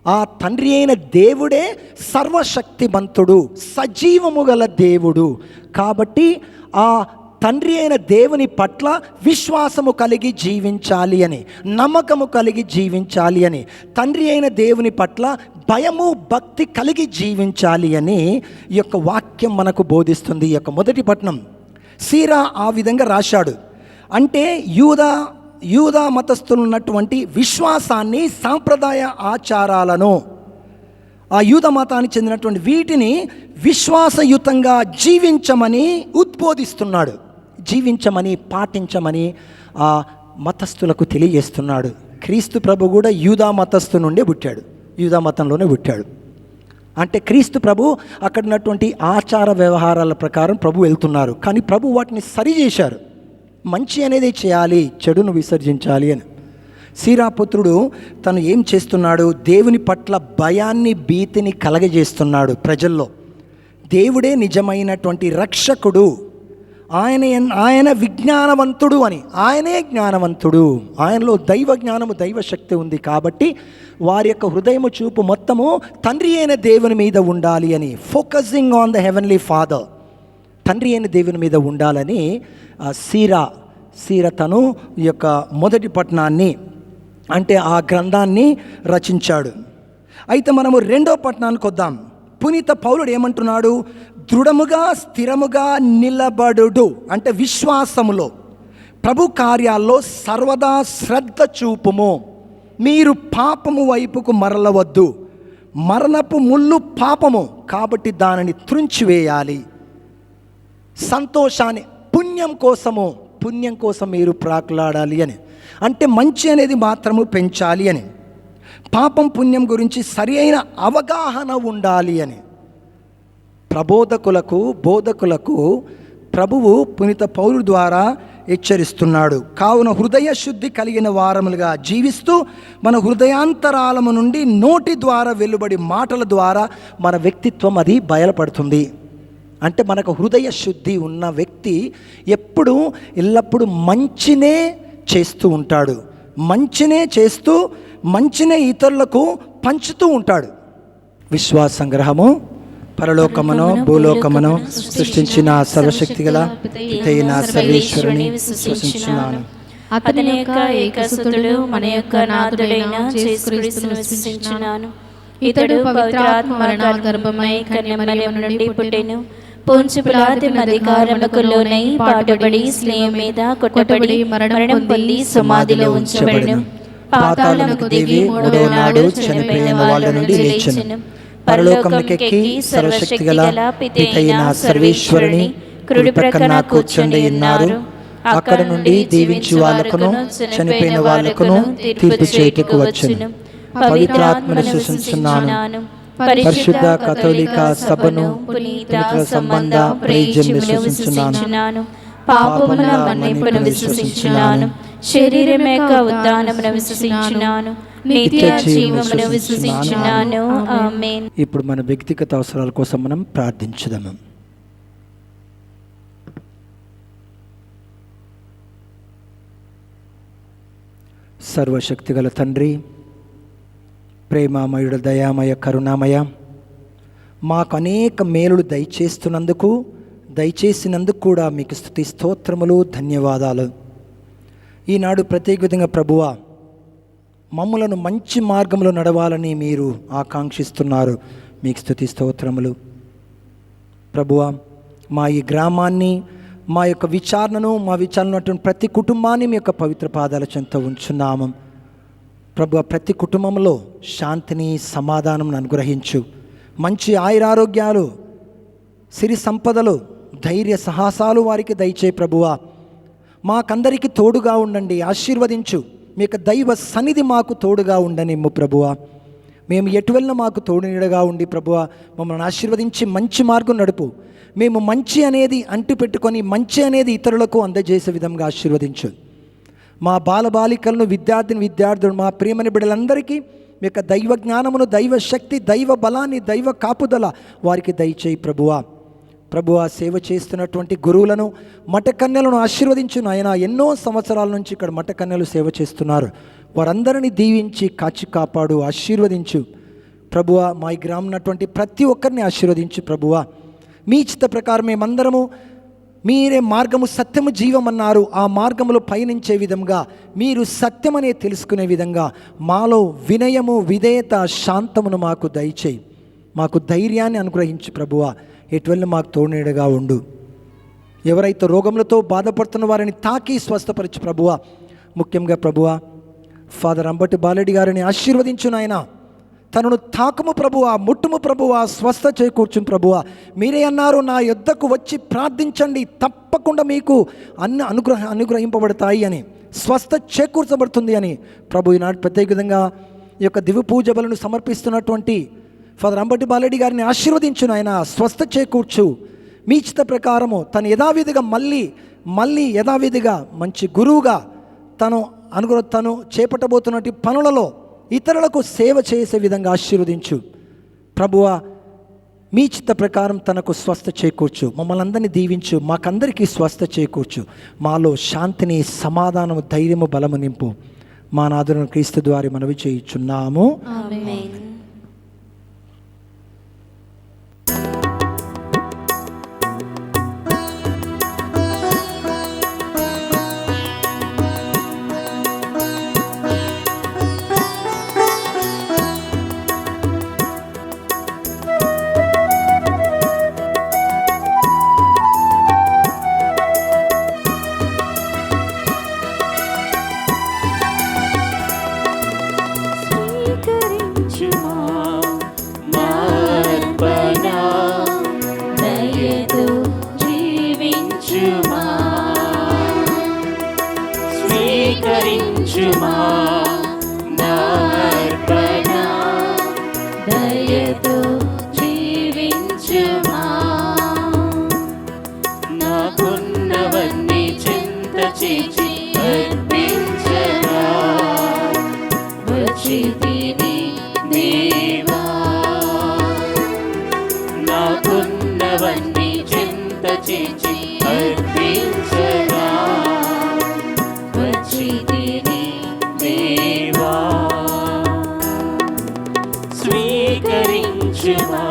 Speaker 4: ఆ తండ్రి అయిన దేవుడే సర్వశక్తిమంతుడు, సజీవము గల దేవుడు. కాబట్టి ఆ తండ్రి అయిన దేవుని పట్ల విశ్వాసము కలిగి జీవించాలి అని, నమ్మకము కలిగి జీవించాలి అని, తండ్రి అయిన దేవుని పట్ల భయము భక్తి కలిగి జీవించాలి అని ఈ యొక్క వాక్యం మనకు బోధిస్తుంది. ఈ యొక్క 1వ పట్టణం సీరా ఆ విధంగా రాశాడు. అంటే యూదా మతస్థులు ఉన్నటువంటి విశ్వాసాన్ని, సాంప్రదాయ ఆచారాలను, ఆ యూద మతానికి చెందినటువంటి వీటిని విశ్వాసయుతంగా జీవించమని ఉద్బోధిస్తున్నాడు, జీవించమని, పాటించమని ఆ మతస్థులకు తెలియజేస్తున్నాడు. క్రీస్తు ప్రభు కూడా యూదా మతస్థు నుండే పుట్టాడు, యూదా మతంలోనే పుట్టాడు. అంటే క్రీస్తు ప్రభు అక్కడ ఉన్నటువంటి ఆచార వ్యవహారాల ప్రకారం ప్రభు వెళ్తున్నారు, కానీ ప్రభు వాటిని సరి చేశారు. మంచి అనేది చేయాలి, చెడును విసర్జించాలి అని. సీరాపుత్రుడు తను ఏం చేస్తున్నాడు? దేవుని పట్ల భయాన్ని, భీతిని కలగజేస్తున్నాడు ప్రజల్లో. దేవుడే నిజమైనటువంటి రక్షకుడు, ఆయన విజ్ఞానవంతుడు అని, ఆయనే జ్ఞానవంతుడు, ఆయనలో దైవ జ్ఞానము, దైవ శక్తి ఉంది. కాబట్టి వారి యొక్క హృదయము చూపు మొత్తము తండ్రి అయిన దేవుని మీద ఉండాలి అని, focusing on the heavenly father, తండ్రి అయిన దేవుని మీద ఉండాలని సీరా తను ఈ యొక్క 1వ పట్టణాన్ని, అంటే ఆ గ్రంథాన్ని రచించాడు. అయితే మనము 2వ పట్టణానికి వద్దాం. పునీత పౌలుడు ఏమంటున్నాడు? దృఢముగా స్థిరముగా నిలబడుడు, అంటే విశ్వాసములో, ప్రభు కార్యాల్లో సర్వదా శ్రద్ధ చూపుము, మీరు పాపము వైపుకు మరలవద్దు, మరణపు ముళ్ళు పాపము కాబట్టి దానిని త్రుంచివేయాలి. సంతోషాన్ని, పుణ్యం కోసం మీరు ప్రాకులాడాలి అని. అంటే మంచి అనేది మాత్రము పెంచాలి అని, పాపం పుణ్యం గురించి సరి అయిన అవగాహన ఉండాలి అని బోధకులకు ప్రభువు పునీత పౌలు ద్వారా హెచ్చరిస్తున్నాడు. కావున హృదయ శుద్ధి కలిగిన వారములుగా జీవిస్తూ మన హృదయాంతరాలము నుండి నోటి ద్వారా వెలువడి మాటల ద్వారా మన వ్యక్తిత్వం అది బయలుపడుతుంది. అంటే మనకు హృదయ శుద్ధి ఉన్న వ్యక్తి ఎల్లప్పుడూ మంచినే చేస్తూ ఉంటాడు, మంచినే ఇతరులకు పంచుతూ ఉంటాడు. విశ్వాస సంగ్రహము. పరలోకమును భూలోకమును సృష్టించిన సర్వశక్తి గల పితైన సర్వేశ్వరుని విశ్వసించున్నాను.
Speaker 5: అతని యొక్క ఏకసుతుడు మన యొక్క నాథుడైన యేసుక్రీస్తును విశ్వసించున్నాను. ఇతడు పవిత్రాత్మ వలన గర్భమై కన్యమరియము నుండి పుట్టెను. పొంచి పిలాతు అధికారములకు లోనై పాటుబడి స్లేవ మీద కొట్టబడి మరణం పొంది సమాధిలో ఉంచబడెను. పాతాళమునకు దిగి మూడవ నాడు చనిపోయిన వాళ్ళ నుండి లేచెను. పరలోకమునకెక్కి సర్వశక్తి గల పితైన సర్వేశ్వరుని కుడి ప్రక్కన కూర్చుండి ఉన్నారు. అక్కడ నుండి దీవించు వాళ్ళకును చనిపోయిన వాళ్ళకును తీర్పు చేయుటకు వచ్చును. పవిత్రాత్మను విశ్వసించున్నాను. పరిశుద్ధ కథోలిక సభను పునీత సంబంధ ప్రయోజనమును విశ్వసించున్నాను. పాపముల మన్నింపును విశ్వసించున్నాను. శరీరం యొక్క ఉత్థానమును విశ్వసించున్నాను. నిత్య జీవమును విశ్వసించున్నాను. ఆమేన్.
Speaker 4: ఇప్పుడు మన వ్యక్తిగత అవసరాల కోసం మనం ప్రార్థించుదాము. సర్వశక్తిగల తండ్రి, ప్రేమామయుడ, దయామయ, కరుణామయ, మాకు అనేక మేలులు దయచేసినందుకు కూడా మీకు స్తుతి స్తోత్రములు, ధన్యవాదాలు. ఈనాడు ప్రత్యేక విధంగా ప్రభువా, మమ్ములను మంచి మార్గంలో నడవాలని మీరు ఆకాంక్షిస్తున్నారు. మీకు స్తుతి స్తోత్రములు. ప్రభువా, మా ఈ గ్రామాన్ని, మా యొక్క మా విచారణను ప్రతి కుటుంబాన్ని మీ యొక్క పవిత్ర పాదాల చెంత ఉంచున్నాము. ప్రభువా, ప్రతి కుటుంబంలో శాంతిని, సమాధానం అనుగ్రహించు. మంచి ఆయురారోగ్యాలు, సిరి సంపదలు, ధైర్య సాహసాలు వారికి దయచేయి ప్రభువా. మాకందరికీ తోడుగా ఉండండి, ఆశీర్వదించు. మీ యొక్క దైవ సన్నిధి మాకు తోడుగా ఉండనిమ్ము ప్రభువా. మేము ఎటు వెళ్ళినా మాకు తోడు నీడగా ఉండి ప్రభువా మమ్మల్ని ఆశీర్వదించి మంచి మార్గం నడుపు. మేము మంచి అనేది అంటిపెట్టుకొని మంచి అనేది ఇతరులకు అందజేసే విధంగా ఆశీర్వదించు. మా బాలబాలికలను, విద్యార్థులు, మా ప్రియమని బిడ్డలందరికీ మీ యొక్క దైవ జ్ఞానమును, దైవ శక్తి, దైవ బలాన్ని, దైవ కాపుదల వారికి దయచేయి ప్రభువా. సేవ చేస్తున్నటువంటి గురువులను, మఠకన్యలను ఆశీర్వదించు నాయన. ఎన్నో సంవత్సరాల నుంచి ఇక్కడ మఠకన్యలు సేవ చేస్తున్నారు. వారందరినీ దీవించి కాచి కాపాడు, ఆశీర్వదించు ప్రభువా. మా ఈ గ్రామం ఉన్నటువంటి ప్రతి ఒక్కరిని ఆశీర్వదించు ప్రభువా. మీ చిత్త ప్రకారం మేమందరము, మీరే మార్గము, సత్యము, జీవం అన్నారు. ఆ మార్గములో పయనించే విధంగా, మీరు సత్యమనే తెలుసుకునే విధంగా మాలో వినయము, విధేయత, శాంతమును మాకు దయచేయి. మాకు ధైర్యాన్ని అనుగ్రహించు ప్రభువా. ఎటువల్ల మాకు తోడునీడగా ఉండు. ఎవరైతే రోగములతో బాధపడుతున్న వారిని తాకి స్వస్థపరచు ప్రభువా. ముఖ్యంగా ప్రభువా, ఫాదర్ అంబటి బాలెడ్డి గారిని ఆశీర్వదించు నాయన. తనను తాకుము ప్రభువా, ముట్టుము ప్రభువా, స్వస్థ చేకూర్చుము ప్రభువా. మీరే అన్నారు, నా యొద్దకు వచ్చి ప్రార్థించండి, తప్పకుండా మీకు అనుగ్రహింపబడతాయి అని, స్వస్థ చేకూర్చబడుతుంది అని ప్రభు ఈనాడు ప్రత్యేక విధంగా ఈ యొక్క దివ్య పూజ బలను సమర్పిస్తున్నటువంటి ఫాదర్ అంబటి బాలెడ్డి గారిని ఆశీర్వదించు నాయన. స్వస్థ చేకూర్చు. మీ చిత్త ప్రకారము తను యథావిధిగా మళ్ళీ యథావిధిగా మంచి గురువుగా తను చేపట్టబోతున్నటువంటి పనులలో ఇతరులకు సేవ చేసే విధంగా ఆశీర్వదించు ప్రభువా. మీ చిత్త ప్రకారం తనకు స్వస్థ చేకూర్చు. మమ్మల్ని అందరినీ దీవించు. మాకందరికీ స్వస్థ చేకూర్చు. మాలో శాంతిని, సమాధానము, ధైర్యము, బలము నింపు. మా నాథుని క్రీస్తు ద్వారా మనవి చేయుచున్నాము.
Speaker 5: ఆమేన్.
Speaker 2: స్వీకరించు వచ్చితిని దేవా నాకున్నవన్నీ చెంత చేర్చి అర్పించగా వచ్చితిని దేవా స్వీకరించుమా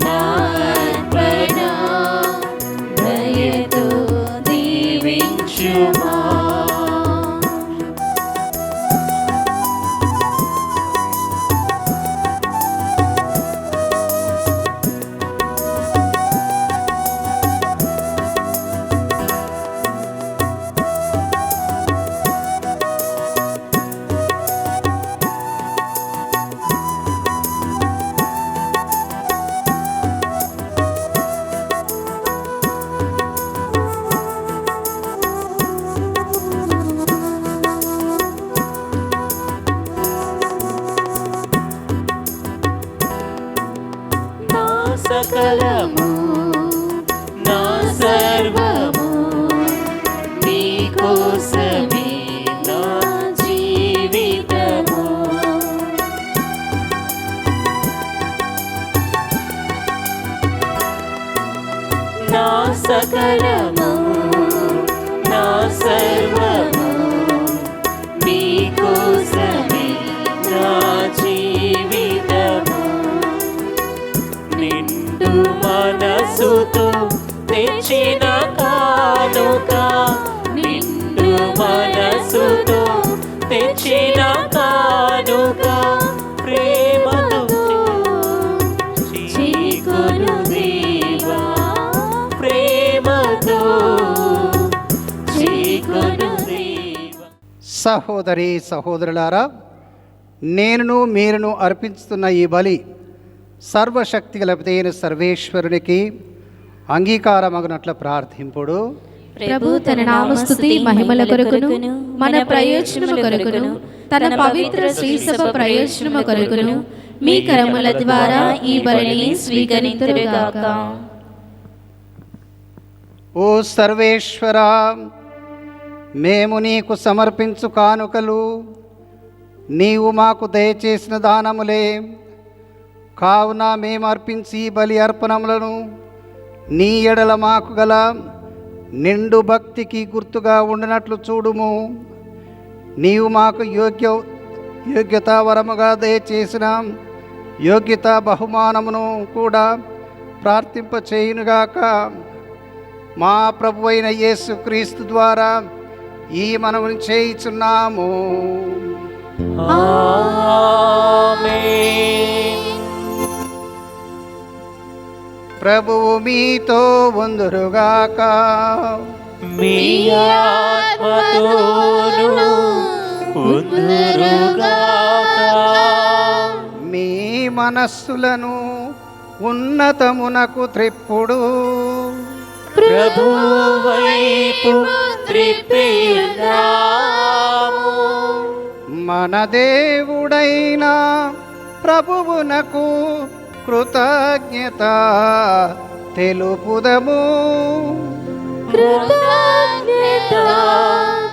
Speaker 2: నా అర్పణ దయతో దీవించుమా సకలము నా సర్వము నీ కోసమే నా జీవితము నా సకలము నా సర్వము నీ కోసమే నా జీవితము నిండు మనసుతో తెచ్చిన కానుక నిండు మనసుతో తెచ్చిన కానుక ప్రేమతో చీకొను దేవా ప్రేమతో చీకొను దేవా.
Speaker 3: సహోదరి సహోదరులారా, నేనును మీరును అర్పిస్తున్న ఈ బలి సర్వశక్తి గలపైన సర్వేశ్వరునికి అంగీకారమగునట్లు ప్రార్థింపుడు.
Speaker 5: ప్రభు తన నామస్తుతి మహిమల కొరకును మన ప్రయోజనము కొరకును తన పవిత్ర శ్రీసభ ప్రయోజనము కొరకును మీ కరముల ద్వారా ఈ బలిని స్వీకరింతురుగాక.
Speaker 3: ఓ సర్వేశ్వర, మేము నీకు సమర్పించు కానుకలు నీవు మాకు దయచేసిన దానములే. కావున మేము అర్పించి బలి అర్పణములను నీ ఎడల మాకు గల నిండు భక్తికి గుర్తుగా ఉండినట్లు చూడుము. నీవు మాకు యోగ్యతా వరముగా దయచేసిన యోగ్యతా బహుమానమును కూడా ప్రార్థింపచేయునుగాక. మా ప్రభు అయిన యేసుక్రీస్తు ద్వారా ఈ మనమును చేయుచున్నాము.
Speaker 2: ఆమేన్.
Speaker 3: ప్రభువు మీతో ఉందురుగాక.
Speaker 2: మీ ఆత్మతోను ఉందురుగాక.
Speaker 3: మీ మనస్సులను ఉన్నతమునకు త్రిప్పుడు.
Speaker 2: ప్రభు వైపు త్రిప్పియున్నాము.
Speaker 3: మన దేవుడైన ప్రభువునకు కృతజ్ఞత తెలుపుదము.
Speaker 2: కృతజ్ఞత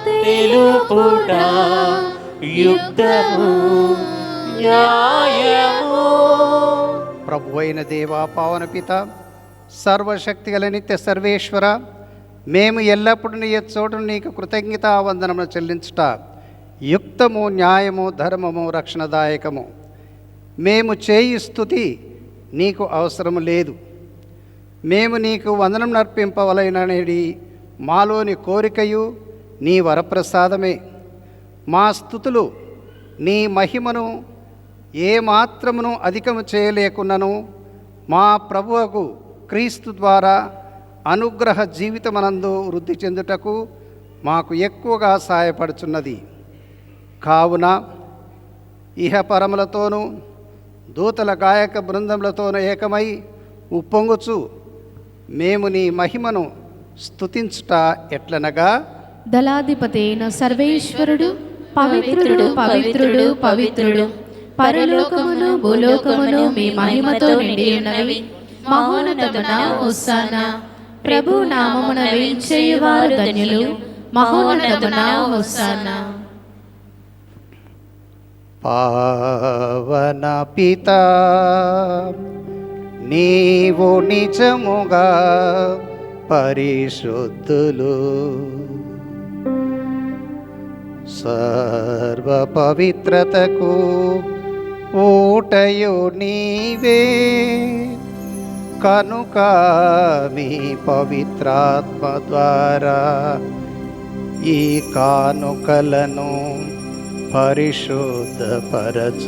Speaker 2: తెలుపుట యుక్తము న్యాయము.
Speaker 3: ప్రభువైన దేవా, పావన పిత, సర్వశక్తి గల నిత్య సర్వేశ్వర, మేము ఎల్లప్పుడూ నీ చోటును నీకు కృతజ్ఞతావందనమును చెల్లించుట యుక్తము, న్యాయము, ధర్మము, రక్షణదాయకము. మేము చేయి స్తుతి నీకు అవసరము లేదు. మేము నీకు వందనం నర్పింపవలననేది మాలోని కోరికయు నీ వరప్రసాదమే. మా స్తుతులు నీ మహిమను ఏమాత్రమును అధికము చేయలేకున్నను మా ప్రభువుకు క్రీస్తు ద్వారా అనుగ్రహ జీవితమనందు వృద్ధి చెందుటకు మాకు ఎక్కువగా సహాయపడుచున్నది. కావున ఇహపరములతోనూ దూతల గాయక బృందములతోనూ ఏకమై ఉప్పొంగుచు మేము నీ మహిమను స్తుతించుట ఎట్లనగా,
Speaker 5: దళాధిపతి అయిన సర్వేశ్వరుడు పవిత్రుడు పవిత్రుడు పవిత్రుడు, పరలోకమును భూలోకమును మీ మహిమతో నిండి ఉన్నవి. మహోన్నతమున హోసానా. ప్రభు నామమున వేంచేయువారు ధన్యులు. మహోన్నతమున హోసానా.
Speaker 3: పావన పిత, నీవు నిజముగా పరిశుద్ధులు, సర్వ పవిత్రతకు ఊటయు నీవే, కనుక మీ పవిత్రాత్మ ద్వారా ఈ కానుకలను పరిశుద్ధపరచ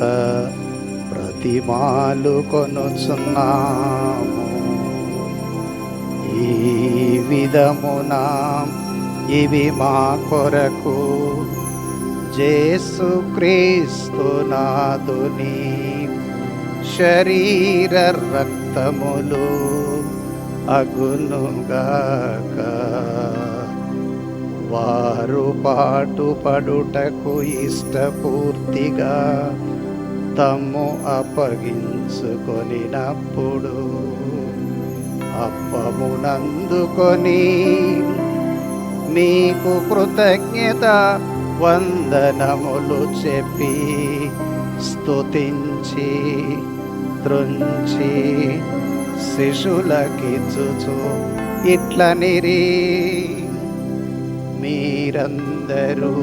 Speaker 3: ప్రతిమాలు కొనుచున్నాము. ఈ విధమున ఇవి మా కొరకు యేసుక్రీస్తు నాదుని శరీర రక్తములు అగునుగాక. వారు పాటుపడుటకు ఇష్టపూర్తిగా తమ్ము అప్పగించుకొనినప్పుడు అప్పమునందుకొని మీకు కృతజ్ఞత వందనములు చెప్పి స్తుతించి త్రుంచి శిశులకిచ్చుచు ఇట్లనిరి, మీరందరూ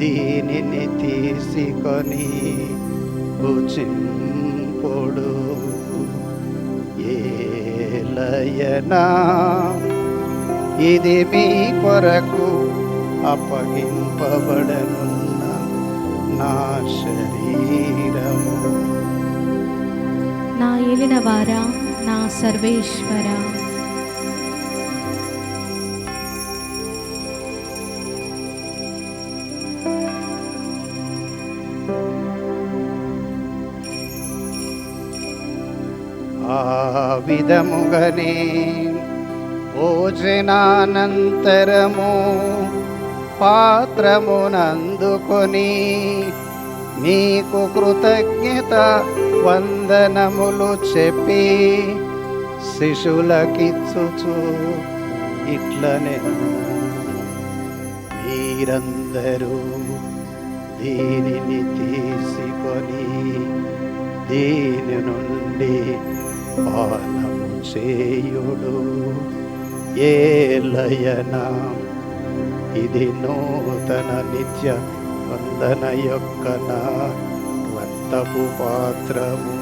Speaker 3: దీనిని తీసుకొని భుజింపుడు. ఏలయనా ఇది మీ కొరకు అప్పగింపబడనున్న నా శరీరము.
Speaker 5: నా ఏలిన వారా, నా సర్వేశ్వర,
Speaker 3: ఆ విధముగనే భోజనానంతరము పాత్రమునందుకొని నీకు కృతజ్ఞత వందనములు చెప్పి శిశులకిచ్చుచు ఇట్లనెను, మీరందరూ దీనిని తీసుకొని దీని నుండి పానము చేయుడు. ఏలయనా ఇది నూతన నిత్య వందన యొక్క నా రక్తపు పాత్రము.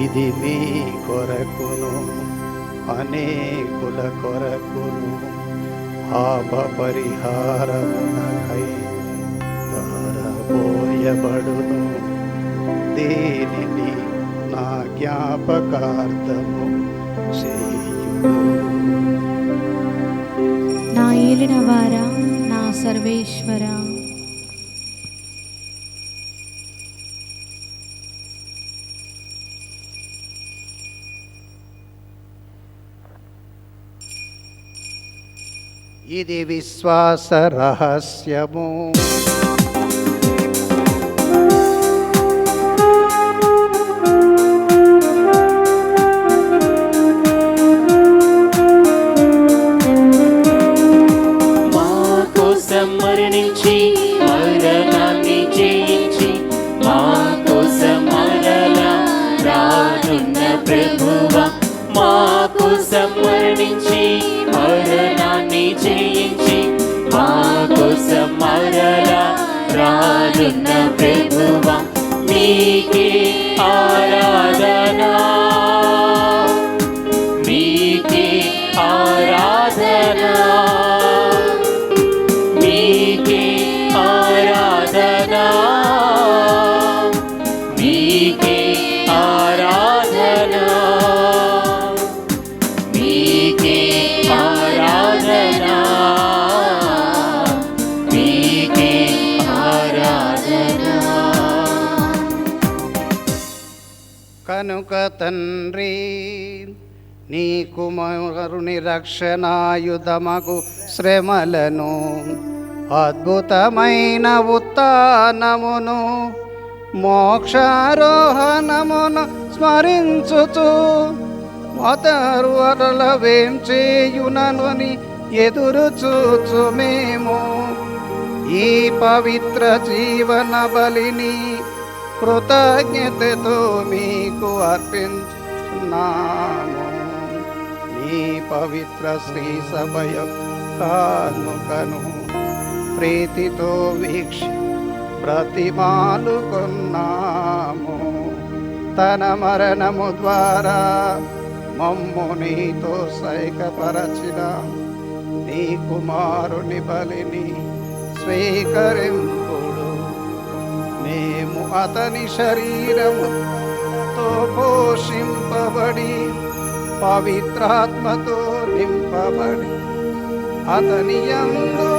Speaker 3: ఇది మీ కొరకును అనేకుల కొరకును పాప పరిహారమునకై ధారపోయబడును. దీనిని నా జ్ఞాపకార్థము చేయుడు.
Speaker 5: నా ఏలిన వారా, నా సర్వేశ్వర,
Speaker 3: ఇది విశ్వాస రహస్యము.
Speaker 2: మరణించి మరణాన్ని జయించి మా కోసం మరలా రానున్న ప్రభువా, మా కోసం మరణించి మరణాన్ని జయించి మా కోసం మరలా రానున్న ప్రభువా, మీకే ఆరాధన, మీకే ఆరాధన, మీకే ఆరాధన, మీకే ఆరాధన, మీకే ఆరాధన, మీకే ఆరాధన.
Speaker 3: కనుక తండ్రి, నీ కుమారుని రక్షణాయుధమగు శ్రమలను అద్భుతమైన ఉత్థానమును మోక్షారోహణమును స్మరించుచు అతరువరల వేం చేయునని ఎదురు చూచు మేము ఈ పవిత్ర జీవన బలిని కృతజ్ఞతతో మీకు అర్పించున్నాము. మీ పవిత్ర శ్రీ సభయ కానుకను ప్రీతితో వీక్షి ప్రతిమాలుకున్నాము. తన మరణము ద్వారా మమ్ము నీతో సైకపరచిన నీ కుమారుని బలిని స్వీకరింపుడు. మేము అతని శరీరముతో పోషింపబడి పవిత్రాత్మతో నింపబడి అతని యందు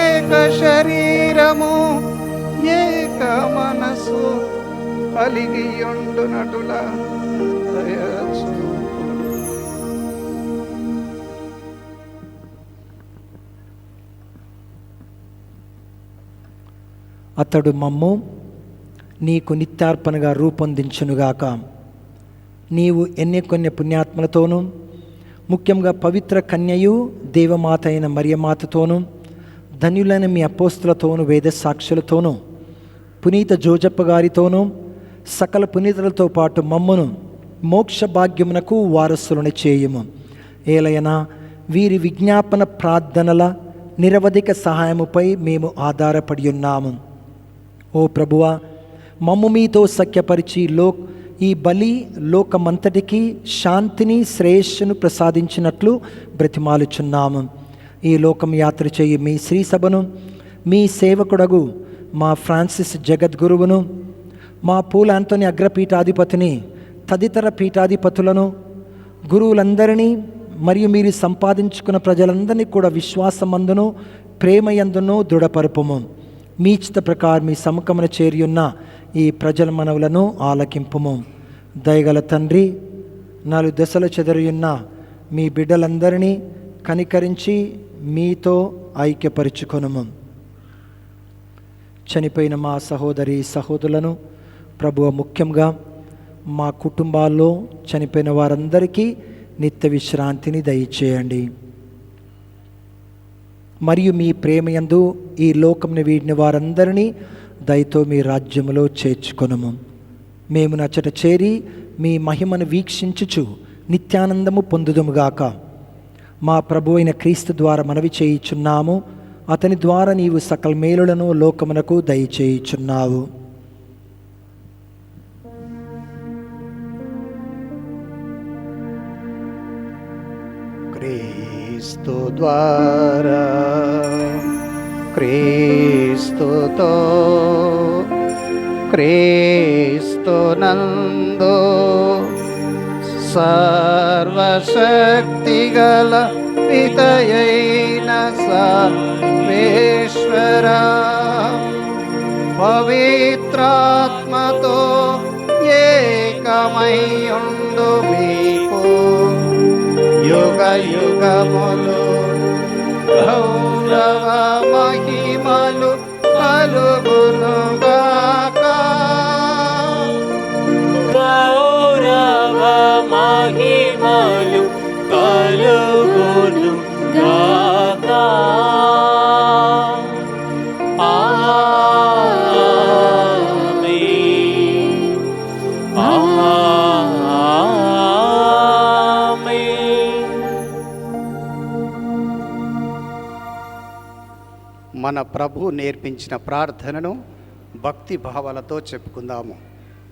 Speaker 3: ఏక శరీరము ఏక మనసు కలిగి ఉండునటులా దయచూపుడు.
Speaker 4: అతడు మమ్ము నీకు నిత్యార్పణగా రూపొందించునుగాక. నీవు కొన్ని పుణ్యాత్మలతోనూ ముఖ్యంగా పవిత్ర కన్యయు దేవమాత అయిన మరియమాతతోనూ ధన్యులైన మీ అపోస్తులతోనూ వేద సాక్షులతోనూ పునీత జోజప్ప గారితోనూ సకల పునీతులతో పాటు మమ్మును మోక్ష భాగ్యమునకు వారసులను చేయుము. ఏలయనా వీరి విజ్ఞాపన ప్రార్థనల నిరవధిక సహాయముపై మేము ఆధారపడి ఉన్నాము. ఓ ప్రభువా, మమ్ము మీతో సఖ్యపరిచి ఈ బలి లోకమంతటికి శాంతిని శ్రేయస్సును ప్రసాదించినట్లు బ్రతిమాలుచున్నాము. ఈ లోకం యాత్ర చేయి మీ శ్రీ సభను, మీ సేవకుడగు మా ఫ్రాన్సిస్ జగద్గురువును, మా పూల ఆంటోనీ అగ్రపీఠాధిపతిని, తదితర పీఠాధిపతులను, గురువులందరినీ మరియు మీరు సంపాదించుకున్న ప్రజలందరినీ కూడా విశ్వాసమందును ప్రేమయందును దృఢపరుపుము. మీ చిత్త ప్రకారం మీ సముఖమున చేరియున్న ఈ ప్రజల మనవులను ఆలకింపుము. దయగల తండ్రి, 4 దశల చెదరియున్న మీ బిడ్డలందరినీ కనికరించి మీతో ఐక్యపరుచుకొనుము. చనిపోయిన మా సహోదరి సహోదరులను ప్రభువు, ముఖ్యంగా మా కుటుంబాల్లో చనిపోయిన వారందరికీ నిత్య విశ్రాంతిని దయచేయండి. మరియు మీ ప్రేమయందు ఈ లోకంను వీడిన వారందరినీ దయతో మీ రాజ్యములో చేర్చుకొనుము. మేము నచ్చట చేరి మీ మహిమను వీక్షించుచు నిత్యానందము పొందుదుముగాక. మా ప్రభు అయిన క్రీస్తు ద్వారా మనవి చేయుచున్నాము. అతని ద్వారా నీవు సకల మేలులను లోకమునకు దయచేయుచున్నావు.
Speaker 3: క్రీస్తు ద్వారా, క్రీస్తుతో, క్రీస్తునందు సర్వశక్తిగల పితయైన సర్వేశ్వర పవిత్రాత్మతో ఏకమయ్యుండు మీకు యుగ యుగములు గౌరవ మహిమలు కలుగునుగాక.
Speaker 2: గౌరవ మహిమలు కలుగునుగాక.
Speaker 3: మన ప్రభు నేర్పించిన ప్రార్థనను భక్తి భావాలతో చెప్పుకుందాము.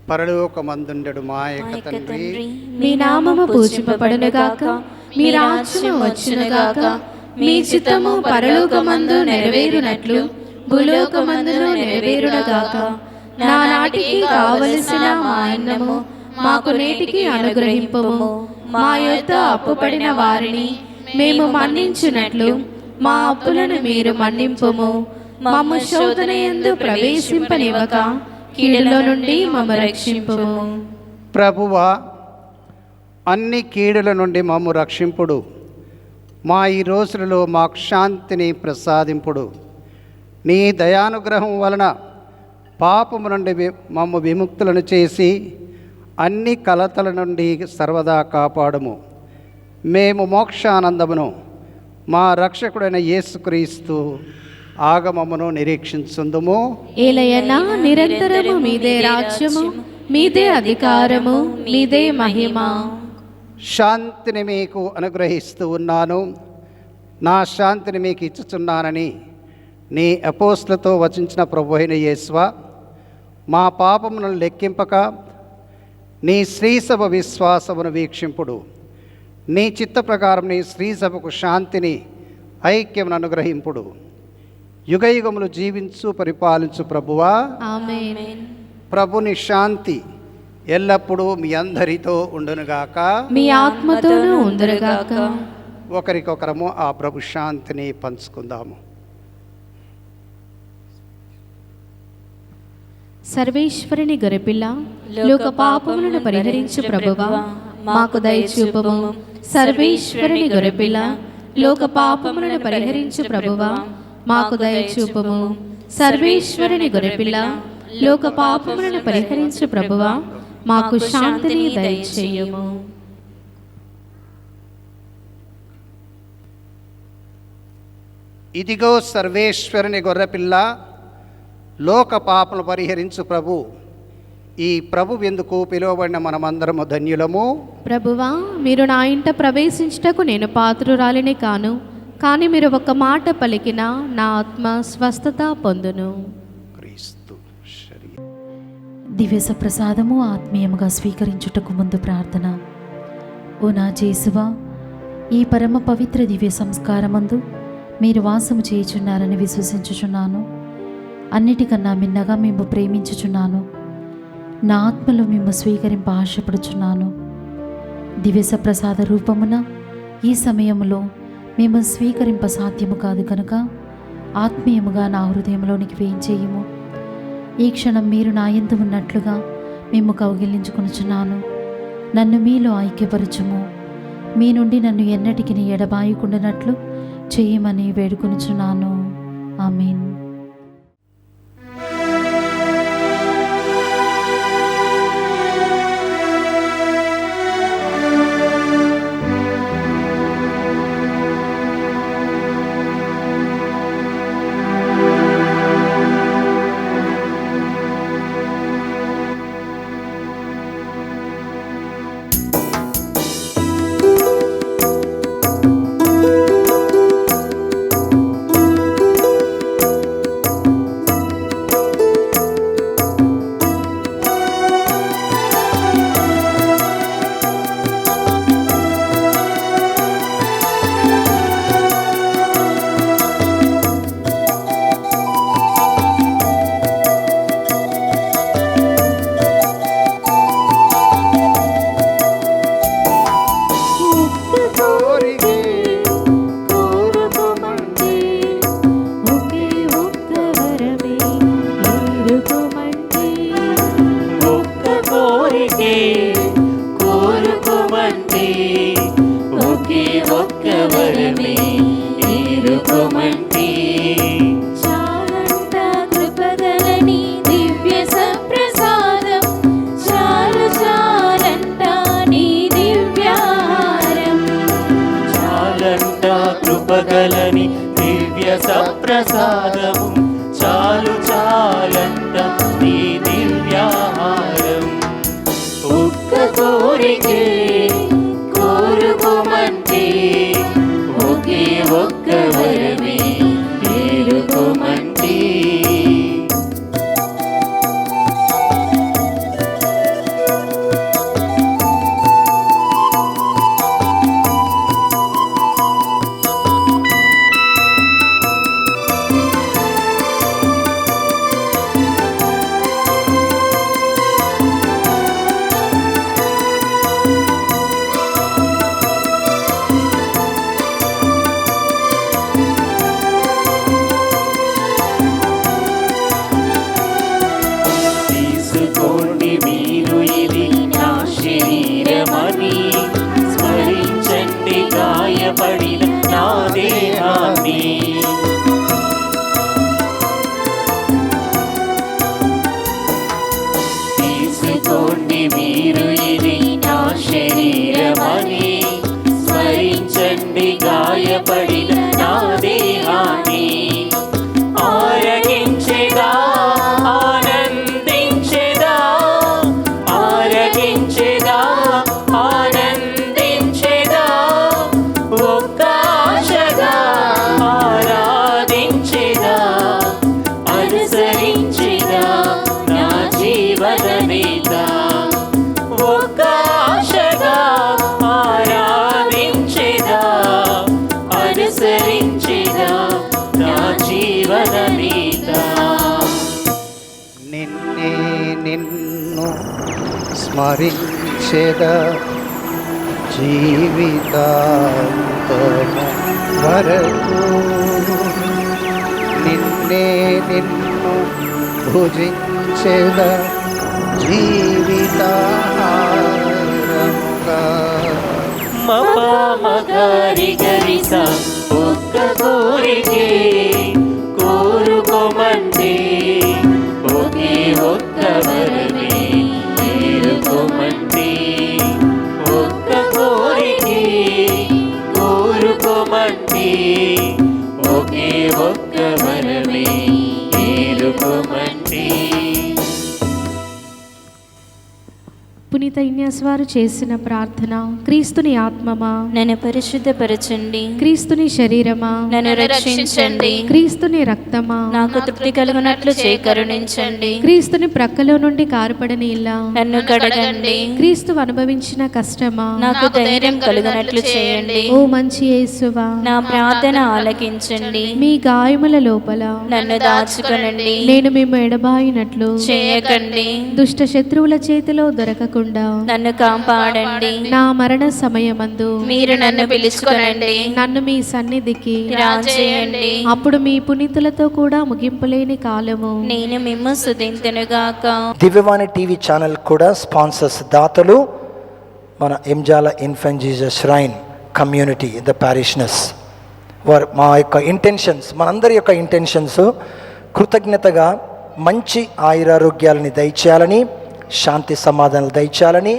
Speaker 3: పరలోకమందుండెడు మా యొక్క తండ్రి,
Speaker 5: మీ నామము పూజింపబడునుగాక, మీ రాజ్యము వచ్చునుగాక, మీ చిత్తము పరలోకమందు నెరవేరునట్లు భూలోకమందును నెరవేరునుగాక. నానాటికి కావలసిన మా అన్నము మాకు నేటికి అనుగ్రహింపము. మా యొద్ద అప్పుపడిన వారిని మేము మన్నించునట్లు మా అప్పులను మీరు మన్నింపుము. మమ్ము శోధనయందు ప్రవేశింపనివ్వక కీడులో నుండి మమ్ము రక్షింపుము.
Speaker 3: ప్రభువా, అన్ని కీడుల నుండి మమ్ము రక్షింపుడు. మా ఈ రోజులలో మాకు శాంతిని ప్రసాదింపుడు. నీ దయానుగ్రహం వలన పాపము నుండి మమ్ము విముక్తులను చేసి అన్ని కలతల నుండి సర్వదా కాపాడుము. మేము మోక్షానందమును మా రక్షకుడైన యేసుక్రీస్తు ఆగమమును నిరీక్షించుందుము.
Speaker 5: ఏలయనా నిరంతరము మీదే రాజ్యము, మీదే అధికారము, మీదే మహిమ.
Speaker 3: శాంతిని మీకు అనుగ్రహిస్తూ ఉన్నాను, నా శాంతిని మీకు ఇచ్చుచున్నానని నీ అపోస్తులతో వచించిన ప్రభు అయిన యేసువా, మా పాపములను లెక్కింపక నీ శ్రీసభ విశ్వాసమును వీక్షింపుడు. నీ చిత్త ప్రకారం నీ శ్రీసభకు శాంతిని ఐక్యమును అనుగ్రహింపుడు. యుగయుగములు జీవించు పరిపాలించు ప్రభువా,
Speaker 5: ఆమేన్.
Speaker 3: ప్రభుని శాంతి ఎల్లప్పుడూ మీ అందరితో ఉండునుగాక,
Speaker 5: మీ ఆత్మతోనూ ఉందరుగాక.
Speaker 3: ఒకరికొకరము ఆ ప్రభు శాంతిని పంచుకుందాము.
Speaker 5: సర్వేశ్వరుని గొర్రెపిల్ల, లోక పాపములను పరిహరించు ప్రభువా, మాకు దయచూపము. సర్వేశ్వరుని గొర్రెపిల్ల, లోక పాపములను పరిహరించు ప్రభువా, మాకు దయచూపము. సర్వేశ్వరుని గొర్రెపిల్ల, లోక పాపములను పరిహరించు ప్రభువా, మాకు శాంతిని దయచేయము.
Speaker 3: ఇదిగో సర్వేశ్వరుని గొర్రెపిల్ల, లోక పాపను పరిహరించు ప్రభు. ఈ ప్రభు ఎందుకు పిలువబడిన మనమందరము ధన్యులము.
Speaker 5: ప్రభువా, మీరు నా ఇంట ప్రవేశించుటకు నేను పాత్రురాలిని కాను, కానీ మీరు ఒక మాట పలికినా నా ఆత్మ స్వస్థత పొందును.
Speaker 3: క్రీస్తు శరీరం.
Speaker 1: దివ్య సప్రసాదము ఆత్మీయముగా స్వీకరించుటకు ముందు ప్రార్థన. ఓ నా జేసువా, ఈ పరమ పవిత్ర దివ్య సంస్కారమందు మీరు వాసము చేయుచున్నారని విశ్వసించుచున్నాను. అన్నిటికన్నా మిన్నగా మేము ప్రేమించుచున్నాను. నా ఆత్మలో మేము స్వీకరింప ఆశపడుచున్నాను. దివ్య సప్రసాద రూపమున ఈ సమయంలో మేము స్వీకరింప సాధ్యము కాదు కనుక ఆత్మీయముగా నా హృదయంలోనికి వేయించేయము. ఈ క్షణం మీరు నా యందు ఉన్నట్లుగా మేము కౌగిలించుకొనుచున్నాను. నన్ను మీలో ఐక్యపరచుము. మీ నుండి నన్ను ఎన్నటికి ఎడబాయకుండానట్లు చేయమని వేడుకొనుచున్నాను. ఆమేన్.
Speaker 2: కృపగలని దివ్య సప్రసాదము చాలు చాలంట నీ దివ్యాహారం. ఒక్క కోరికే కోరుకోమంటే ఒకే ఒక్క వరమే ఏరుకోమంటే.
Speaker 3: నిన్నే నిన్ను స్మరించెద జీవితాంతము వరకు, నిన్నే నిన్ను భుజించెద జీవితాహారముగా.
Speaker 2: మగరి గరిస ఒక్క కోరికే కోరుకోమంటే, ఒకే ఒక్క వరమే ఏరుకోమంటే, ఒక్క కోరికే కోరుకోమంటే, ఒకే ఒక్క వరమే ఏరుకోమంటే.
Speaker 5: పునీత ఇన్యాస్ వారు చేసిన ప్రార్థన. క్రీస్తుని ఆత్మమా
Speaker 8: నన్ను పరిశుద్ధపరచండి,
Speaker 5: క్రీస్తుని శరీరమా
Speaker 8: నన్ను రక్షించండి,
Speaker 5: క్రీస్తుని రక్తమా
Speaker 8: నాకు తృప్తి కలుగునట్లు కరుణించండి,
Speaker 5: క్రీస్తుని ప్రక్కలో నుండి కారుపడని ఇల్లా
Speaker 8: నన్ను కడగండి,
Speaker 5: క్రీస్తు అనుభవించిన కష్టమా
Speaker 8: నాకు ధైర్యం కలుగునట్లు చేయండి.
Speaker 5: ఓ మంచి యేసువా,
Speaker 8: నా ప్రార్థన ఆలకించండి,
Speaker 5: మీ గాయముల లోపల
Speaker 8: నన్ను దాచుకొనండి,
Speaker 5: నేను మేము ఎడబాయినట్లు
Speaker 8: చేయకండి,
Speaker 5: దుష్ట శత్రువుల చేతిలో దొరకకుండా
Speaker 8: నన్ను కాపాడండి.
Speaker 5: నా మరణ సమయమందు
Speaker 8: మీరు నన్ను పిలుచుకొనండి,
Speaker 5: నన్ను మీ సన్నిధికి
Speaker 8: రాజేయండి.
Speaker 5: అప్పుడు మీ పునీతులతో కూడా ముగింపులేని కాలము
Speaker 8: నేను మిమ్ము స్తుతింతునుగాక.
Speaker 4: దివ్యవాణి టీవీ ఛానల్ కూడా స్పాన్సర్స్, దాతలు మన ఎంజాల infant Jesus shrine community the parishioners. వారు మా యొక్క ఇంటెన్షన్స్, మనందరి యొక్క ఇంటెన్షన్స్ కృతజ్ఞతగా మంచి ఆయురారోగ్యాలని దయచేయాలని, శాంతి సమాధానాలు దయచేయాలని,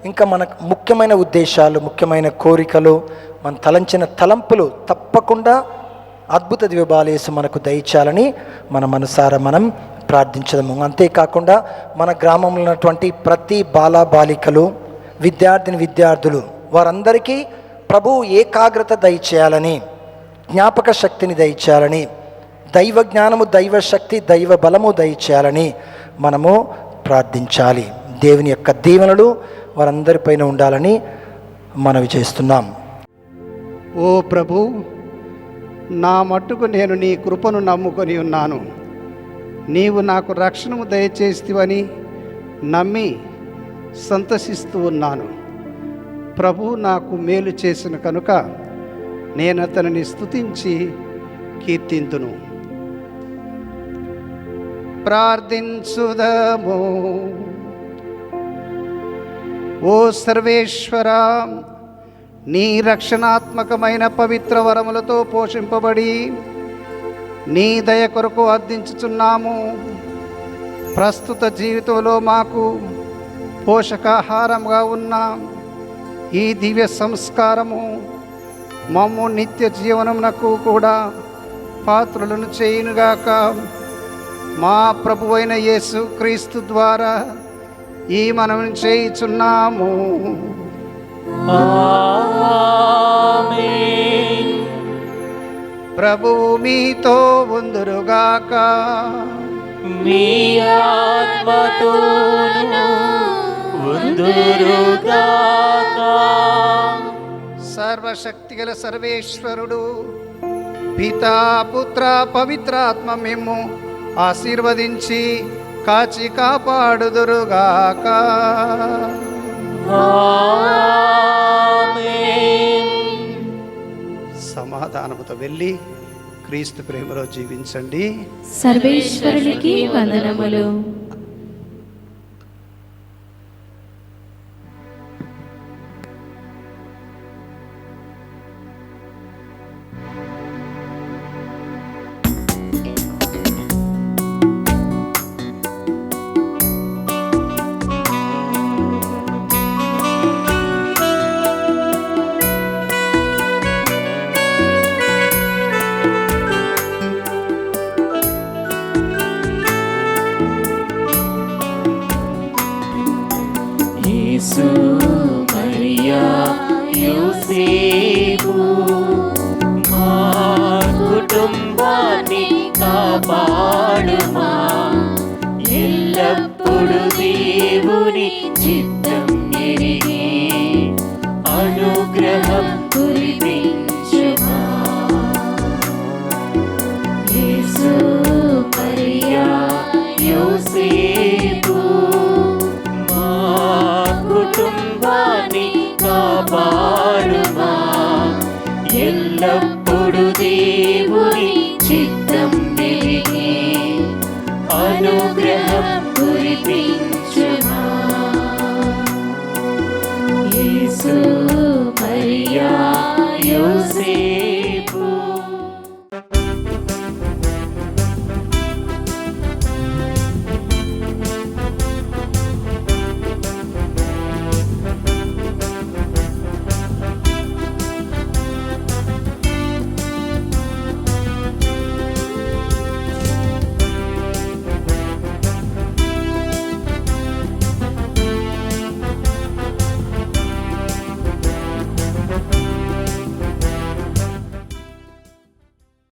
Speaker 4: ఇంకా మనకు ముఖ్యమైన ఉద్దేశాలు, ముఖ్యమైన కోరికలు, మన తలంచిన తలంపులు తప్పకుండా అద్భుత దివ్యబాలేసు మనకు దయచేయాలని మన మనసారా మనం ప్రార్థించడము. అంతేకాకుండా మన గ్రామంలో ఉన్నటువంటి ప్రతి బాలికలు, విద్యార్థులు వారందరికీ ప్రభువు ఏకాగ్రత దయచేయాలని, జ్ఞాపక శక్తిని దయచేయాలని, దైవ జ్ఞానము, దైవ శక్తి, దైవ బలము దయచేయాలని మనము ప్రార్థించాలి. దేవుని యొక్క దీవెనలు వారందరిపైన ఉండాలని మనవి చేస్తున్నాం.
Speaker 3: ఓ ప్రభు, నా మట్టుకు నేను నీ కృపను నమ్ముకొని ఉన్నాను. నీవు నాకు రక్షణము దయచేస్తావని నమ్మి సంతసిస్తూ ఉన్నాను. ప్రభు నాకు మేలు చేసిన కనుక నేను అతనిని స్తుతించి కీర్తింతును. ప్రార్థించుదము. ఓ సర్వేశ్వరా, నీ రక్షణాత్మకమైన పవిత్ర వరములతో పోషింపబడి నీ దయ కొరకు అర్థించుచున్నాము. ప్రస్తుత జీవితంలో మాకు పోషకాహారంగా ఉన్న ఈ దివ్య సంస్కారము మమ్ము నిత్య జీవనమునకు కూడా పాత్రులను చేయునుగాక. మా ప్రభువైన యేసు క్రీస్తు ద్వారా ఈ మనం చేయుచున్నాము.
Speaker 2: ఆమేన్.
Speaker 3: ప్రభువు మీతో ఉందురుగాక.
Speaker 2: మీ ఆత్మతోను ఉందురుగాక.
Speaker 3: సర్వశక్తిగల సర్వేశ్వరుడు పితా, పుత్ర, పవిత్రాత్మ మిమ్ము ఆశీర్వదించి కాచి కాపాడుదురుగాక.
Speaker 2: ఆమేన్.
Speaker 3: సమాధానముతో వెళ్ళి క్రీస్తు ప్రేమలో జీవించండి.
Speaker 5: సర్వేశ్వరునికి వందనములు.
Speaker 2: యేసు, మరియా, యోసేపు మా కుటుంబాన్ని కాపాడుమా. ఎల్లప్పుడు దేవుని చిత్తం ఎరిగి అనుగ్రహం కురిపించుమా. యేసు, మరియా, యోసేపు వైపు మా కుటుంబాన్ని కాపాడుమా ఎల్లప్పుడు దేవుని చిత్తం ఎరిగి అనుగ్రహం కురిపించు